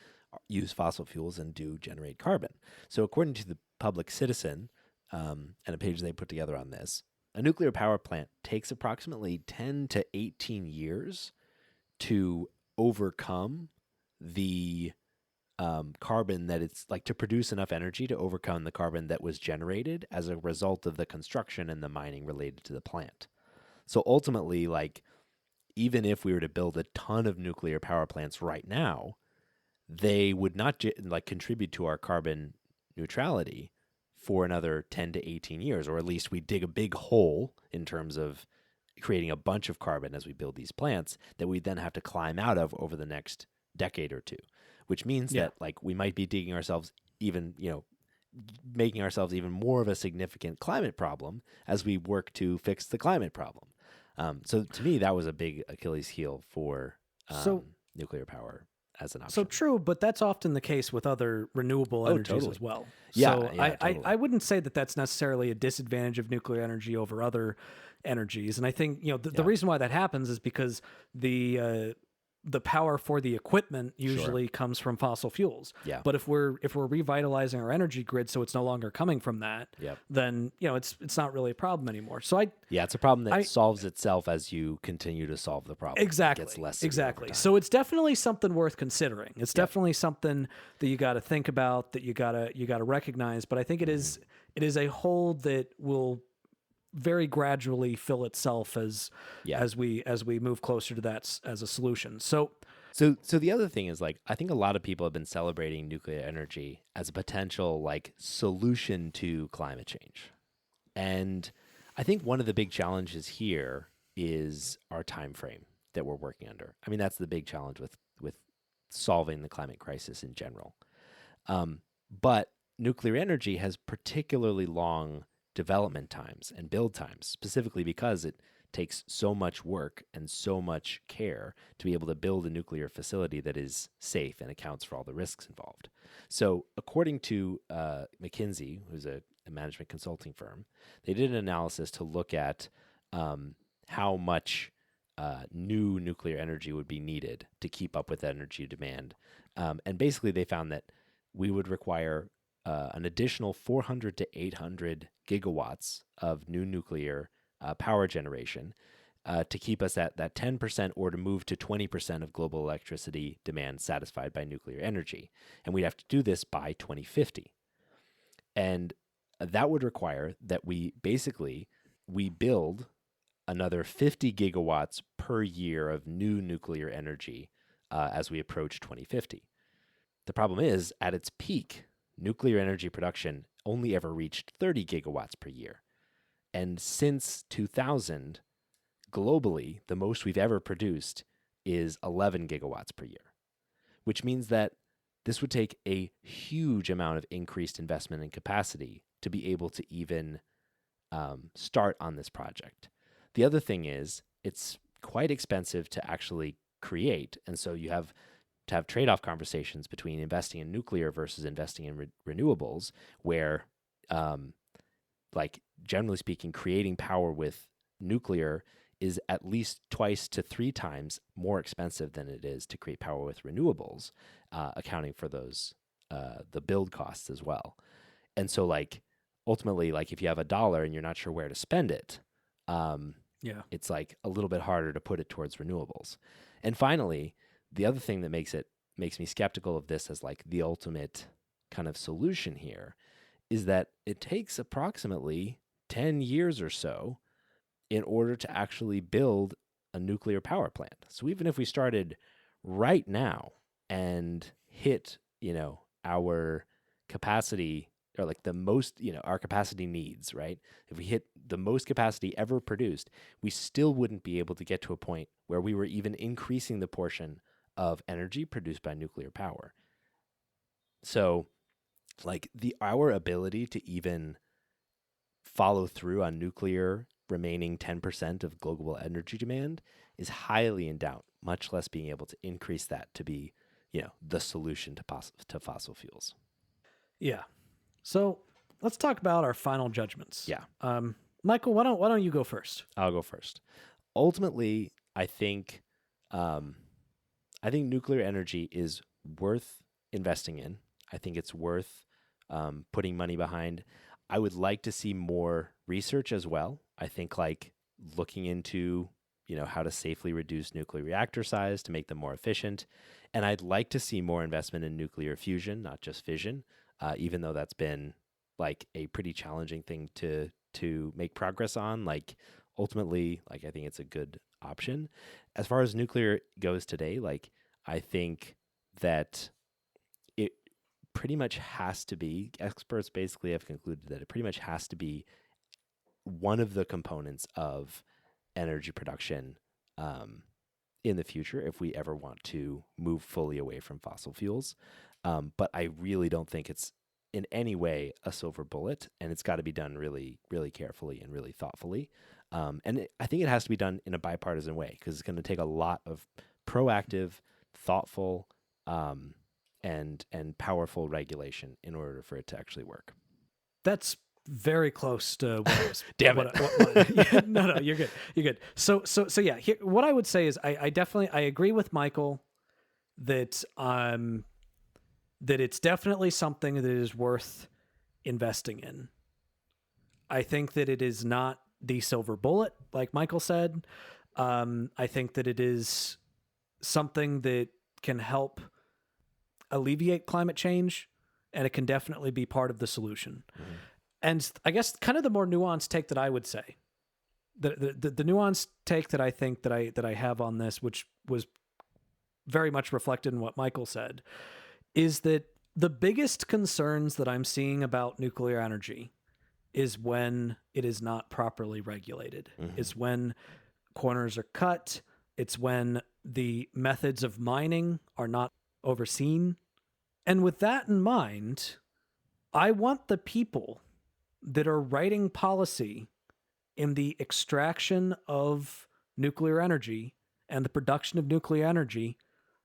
use fossil fuels and do generate carbon. So according to the Public Citizen, and a page they put together on this, a nuclear power plant takes approximately 10 to 18 years to overcome the carbon that it's like, to produce enough energy to overcome the carbon that was generated as a result of the construction and the mining related to the plant. So ultimately, like, even if we were to build a ton of nuclear power plants right now, they would not contribute to our carbon neutrality for another 10 to 18 years, or at least we dig a big hole in terms of creating a bunch of carbon as we build these plants that we then have to climb out of over the next decade or two, which means that, like, we might be digging ourselves even, making ourselves even more of a significant climate problem as we work to fix the climate problem. So to me, that was a big Achilles heel for nuclear power as an So option. true, but that's often the case with other renewable energies totally. as well. Yeah, So yeah, totally. I wouldn't say that that's necessarily a disadvantage of nuclear energy over other energies. And I think, the reason why that happens is because the power for the equipment usually comes from fossil fuels. Yeah. But if we're revitalizing our energy grid so it's no longer coming from that, Yep. then it's not really a problem anymore. So Yeah, it's a problem that solves itself as you continue to solve the problem. Exactly. It gets less severe over Exactly. time. So it's definitely something worth considering. It's definitely something that you got to think about, that you got to recognize. But I think it is a hole that will very gradually fill itself as we move closer to that as a solution. So So the other thing is, like, I think a lot of people have been celebrating nuclear energy as a potential, like, solution to climate change. And I think one of the big challenges here is our time frame that we're working under. I mean, that's the big challenge with solving the climate crisis in general. But nuclear energy has particularly long development times and build times, specifically because it takes so much work and so much care to be able to build a nuclear facility that is safe and accounts for all the risks involved. So, according to McKinsey, who's a management consulting firm, they did an analysis to look at how much new nuclear energy would be needed to keep up with energy demand. And basically, they found that we would require an additional 400 to 800 gigawatts of new nuclear power generation to keep us at that 10% or to move to 20% of global electricity demand satisfied by nuclear energy. And we'd have to do this by 2050. And that would require that we build another 50 gigawatts per year of new nuclear energy as we approach 2050. The problem is, at its peak, nuclear energy production only ever reached 30 gigawatts per year. And since 2000, globally, the most we've ever produced is 11 gigawatts per year, which means that this would take a huge amount of increased investment and capacity to be able to even start on this project. The other thing is, it's quite expensive to actually create. And so you have to have trade-off conversations between investing in nuclear versus investing in renewables, where, like, generally speaking, creating power with nuclear is at least twice to three times more expensive than it is to create power with renewables, accounting for those the build costs as well. And so, like, ultimately, like, if you have $1 and you're not sure where to spend it, it's like a little bit harder to put it towards renewables. And finally, the other thing that makes me skeptical of this as, like, the ultimate kind of solution here is that it takes approximately 10 years or so in order to actually build a nuclear power plant. So even if we started right now and hit, our capacity, or like the most, our capacity needs, right? If we hit the most capacity ever produced, we still wouldn't be able to get to a point where we were even increasing the portion of energy produced by nuclear power. So, like, our ability to even follow through on nuclear remaining 10% of global energy demand is highly in doubt, much less being able to increase that to be, the solution to fossil fuels. yeah. So let's talk about our final judgments. Yeah. Michael, why don't you go first? I'll go first. Ultimately, I think nuclear energy is worth investing in. I think it's worth putting money behind. I would like to see more research as well. I think, like, looking into, how to safely reduce nuclear reactor size to make them more efficient. And I'd like to see more investment in nuclear fusion, not just fission, even though that's been, like, a pretty challenging thing to make progress on. Like, ultimately, like, I think it's a good option. As far as nuclear goes today, like, I think that it pretty much has to be, experts basically have concluded that it pretty much has to be one of the components of energy production in the future if we ever want to move fully away from fossil fuels. But I really don't think it's in any way a silver bullet, and it's got to be done really, really carefully and really thoughtfully. I think it has to be done in a bipartisan way, because it's going to take a lot of proactive, thoughtful and powerful regulation in order for it to actually work. That's very close to what I was. Damn yeah, no, you're good. You're good. So yeah. Here, what I would say is, I definitely agree with Michael that that it's definitely something that is worth investing in. I think that it is not the silver bullet, like Michael said. I think that it is something that can help alleviate climate change, and it can definitely be part of the solution. Mm-hmm. And I guess kind of the more nuanced take that I would say, the nuanced take that I think that I have on this, which was very much reflected in what Michael said, is that the biggest concerns that I'm seeing about nuclear energy is when it is not properly regulated. Mm-hmm. It's when corners are cut. It's when the methods of mining are not overseen. And with that in mind, I want the people that are writing policy in the extraction of nuclear energy and the production of nuclear energy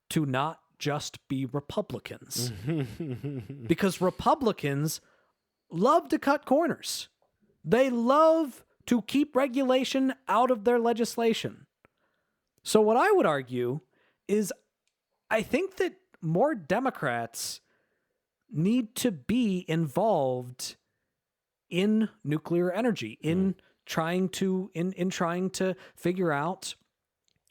to not just be Republicans. Because Republicans love to cut corners. They love to keep regulation out of their legislation. So what I would argue is I think that more Democrats need to be involved in nuclear energy, in trying to figure out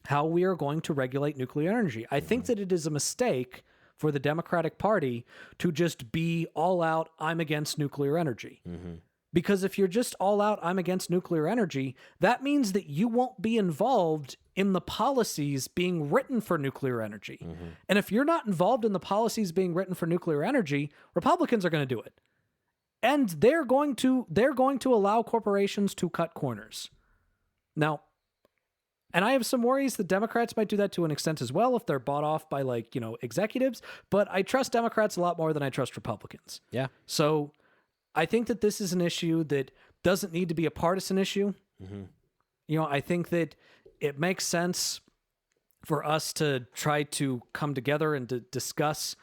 how we are going to regulate nuclear energy. I think that it is a mistake for the Democratic Party to just be all out, I'm against nuclear energy. Mm-hmm. Because if you're just all out, I'm against nuclear energy, that means that you won't be involved in the policies being written for nuclear energy. Mm-hmm. And if you're not involved in the policies being written for nuclear energy, Republicans are going to do it. And they're going to allow corporations to cut corners. Now, and I have some worries that Democrats might do that to an extent as well if they're bought off by executives, but I trust Democrats a lot more than I trust Republicans. Yeah. So I think that this is an issue that doesn't need to be a partisan issue. Mm-hmm. I think that it makes sense for us to try to come together and to discuss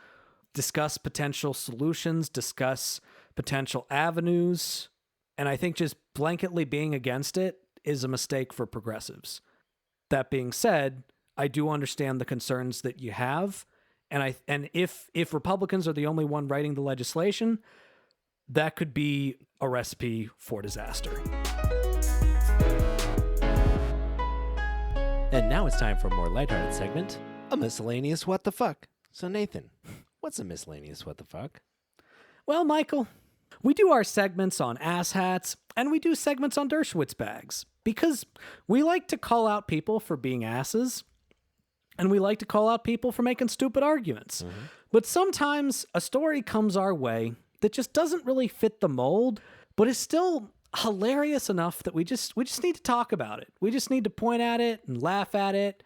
potential solutions, discuss potential avenues. And I think just blanketly being against it is a mistake for progressives. That being said, I do understand the concerns that you have. And if Republicans are the only one writing the legislation, that could be a recipe for disaster. And now it's time for a more lighthearted segment, a miscellaneous what the fuck. So Nathan, what's a miscellaneous what the fuck? Well, Michael, we do our segments on ass hats, and we do segments on Dershowitz bags, because we like to call out people for being asses, and we like to call out people for making stupid arguments. Mm-hmm. But sometimes a story comes our way that just doesn't really fit the mold, but is still hilarious enough that we just need to talk about it. We just need to point at it and laugh at it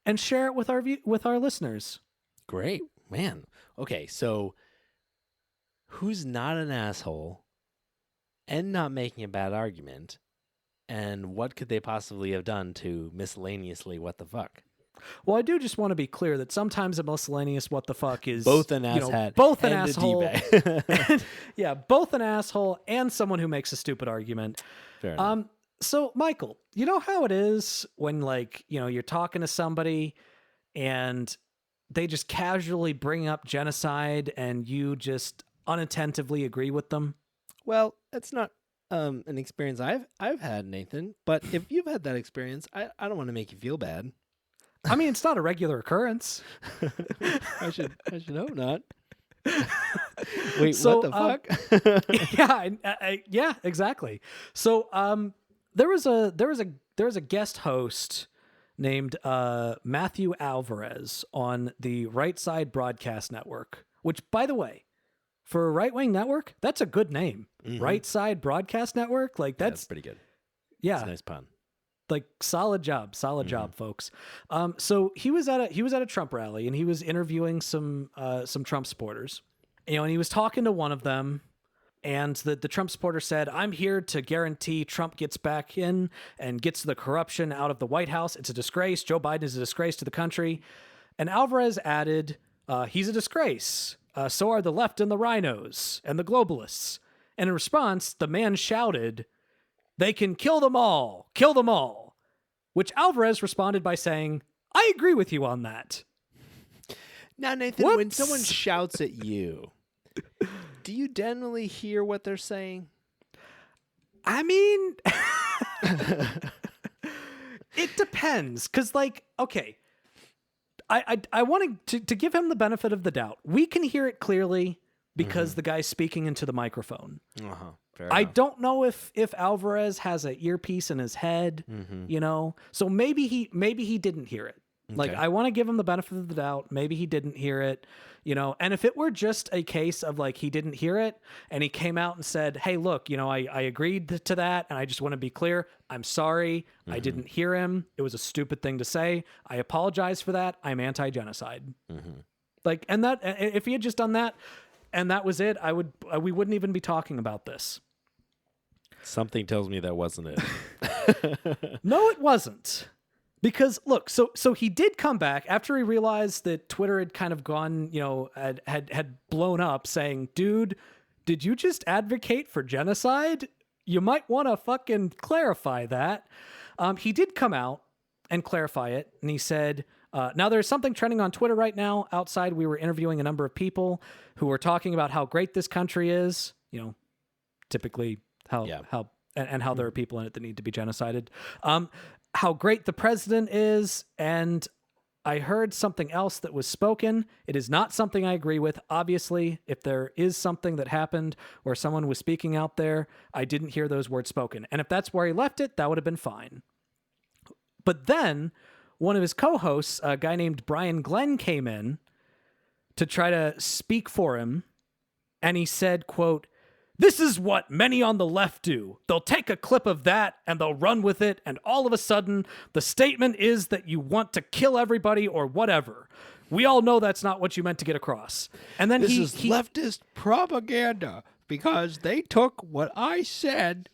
and share it with our listeners. Great, man. Okay, so who's not an asshole and not making a bad argument, and what could they possibly have done to miscellaneously what the fuck? Well, I do just want to be clear that sometimes a miscellaneous what the fuck is both an asshat, both an and asshole, and, yeah, both an asshole and someone who makes a stupid argument. Fair enough. So Michael, you know how it is when you're talking to somebody and they just casually bring up genocide and you just unattentively agree with them? Well, that's not an experience I've had, Nathan. But if you've had that experience, I don't want to make you feel bad. I mean, it's not a regular occurrence. I should hope not. Wait, what the fuck? Yeah, exactly. So, there was a guest host named Matthew Alvarez on the Right Side Broadcast Network, which, by the way, for a right-wing network, that's a good name. Mm-hmm. Right Side Broadcast Network, that's pretty good. Yeah, it's a nice pun. Solid job, folks. So he was at a Trump rally and he was interviewing some Trump supporters, and he was talking to one of them, and the Trump supporter said, "I'm here to guarantee Trump gets back in and gets the corruption out of the White House. It's a disgrace. Joe Biden is a disgrace to the country." And Alvarez added, He's a disgrace. So are the left and the rhinos and the globalists. And in response, the man shouted, "They can kill them all, kill them all." Which Alvarez responded by saying, "I agree with you on that." Now, Nathan, when Whoops. someone shouts at you, do you generally hear what they're saying? I mean, it depends. Because, like, okay, I wanted to give him the benefit of the doubt. We can hear it clearly because the guy's speaking into the microphone. Fair I enough. don't know if Alvarez has an earpiece in his head, you know, so maybe he didn't hear it. Like, Okay. I want to give him the benefit of the doubt. Maybe he didn't hear it, you know, and if it were just a case of like, he didn't hear it and he came out and said, "Hey, look, you know, I agreed to that. And I just want to be clear. I'm sorry. I didn't hear him. It was a stupid thing to say. I apologize for that. I'm anti-genocide." Like, and that, if he had just done that and that was it, we wouldn't even be talking about this. Something tells me that wasn't it. No, it wasn't. Because look, so he did come back after he realized that Twitter had kind of gone, you know, had blown up, saying, "Dude, did you just advocate for genocide? You might want to fucking clarify that." He did come out and clarify it, and he said, "Now there's something trending on Twitter right now. Outside, we were interviewing a number of people who were talking about how great this country is. You know, typically how how there are people in it that need to be genocided. How great the president is, and I heard something else that was spoken. It is not something I agree with. Obviously, if there is something that happened or someone was speaking out there, I didn't hear those words spoken. And if that's where he left it, that would have been fine." But then one of his co-hosts, a guy named Brian Glenn, came in to try to speak for him, and he said, quote, "This is what many on the left do. They'll take a clip of that and they'll run with it, and all of a sudden, the statement is that you want to kill everybody or whatever. We all know that's not what you meant to get across." And then This he is leftist propaganda because they took what I said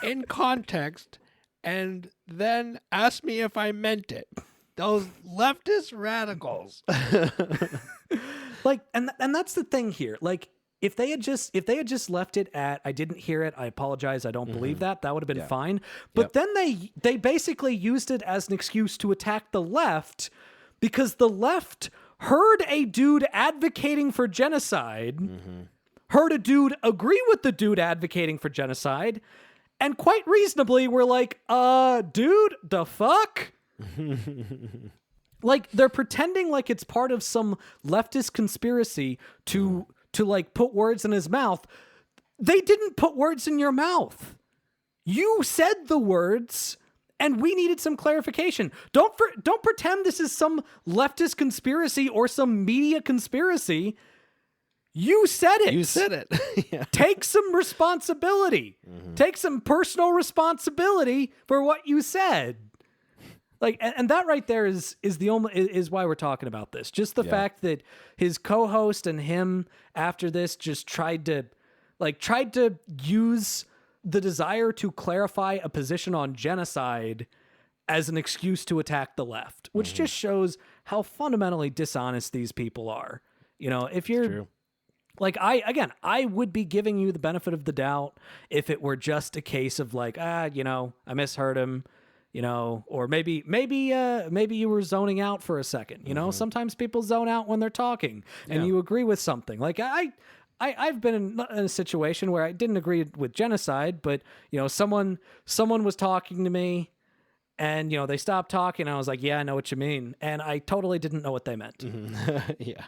in context and then asked me if I meant it. Those leftist radicals. like, and that's the thing here. Like, if they had just left it at, "I didn't hear it, I apologize, I don't believe that," that would have been fine. But then they basically used it as an excuse to attack the left, because the left heard a dude advocating for genocide, heard a dude agree with the dude advocating for genocide, and quite reasonably were like, dude, the fuck?" Like, they're pretending like it's part of some leftist conspiracy to like put words in his mouth. They didn't put words in your mouth. You said the words, and we needed some clarification. Don't pretend this is some leftist conspiracy or some media conspiracy. You said it. You said it. Yeah. Take some responsibility. Take some personal responsibility for what you said. Like, and that right there is why we're talking about this. Just the fact that his co-host and him after this just tried to use the desire to clarify a position on genocide as an excuse to attack the left, which just shows how fundamentally dishonest these people are. You know, if you're True. like, I would be giving you the benefit of the doubt if it were just a case of like, you know, I misheard him. You know, or maybe you were zoning out for a second. You know, sometimes people zone out when they're talking, and you agree with something. Like I've been in a situation where I didn't agree with genocide, but you know, someone was talking to me, and you know, they stopped talking. And I was like, "Yeah, I know what you mean," and I totally didn't know what they meant. Yeah.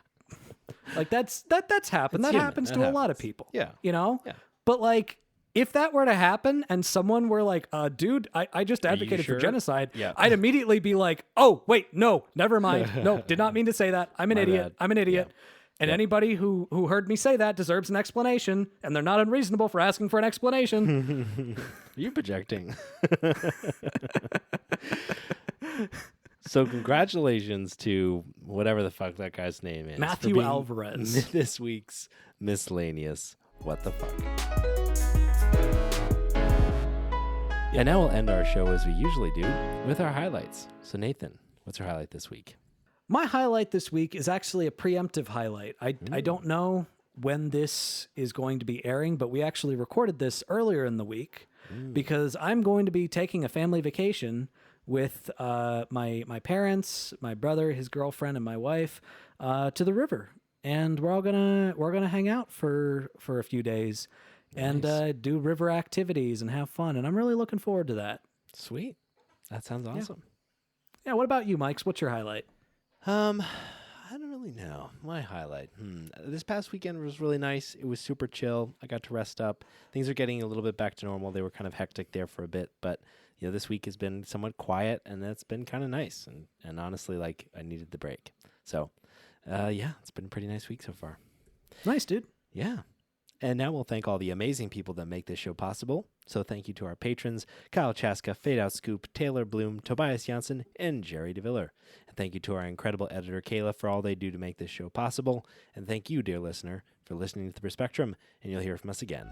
Like that's happened. It's That human. happens That to a lot of happens. people. Yeah. You know. Yeah. But like, if that were to happen and someone were like, "Dude, I just advocated sure?" for genocide," Yeah. I'd immediately be like, "Oh, wait, no, never mind. No, did not mean to say that. I'm an idiot. bad. I'm an idiot." And anybody who heard me say that deserves an explanation, and they're not unreasonable for asking for an explanation. You're projecting. So congratulations to whatever the fuck that guy's name is. for Matthew being Alvarez. This week's miscellaneous What the Fuck. And now we'll end our show as we usually do with our highlights. So Nathan, what's our highlight this week? My highlight this week is actually a preemptive highlight. I don't know when this is going to be airing, but we actually recorded this earlier in the week because I'm going to be taking a family vacation with my parents, my brother, his girlfriend, and my wife to the river, and we're gonna hang out for a few days and do river activities and have fun, and I'm really looking forward to that. Sweet. That sounds awesome. Yeah. What about you, Mike? What's your highlight? I don't really know. My highlight. This past weekend was really nice. It was super chill. I got to rest up. Things are getting a little bit back to normal. They were kind of hectic there for a bit, but this week has been somewhat quiet, and that's been kind of nice. And honestly, like, I needed the break. So, it's been a pretty nice week so far. Nice, dude. Yeah. And now we'll thank all the amazing people that make this show possible. So thank you to our patrons, Kyle Chaska, Fade Out Scoop, Taylor Bloom, Tobias Janssen, and Jerry DeViller. And thank you to our incredible editor, Kayla, for all they do to make this show possible. And thank you, dear listener, for listening to The Spectrum, and you'll hear from us again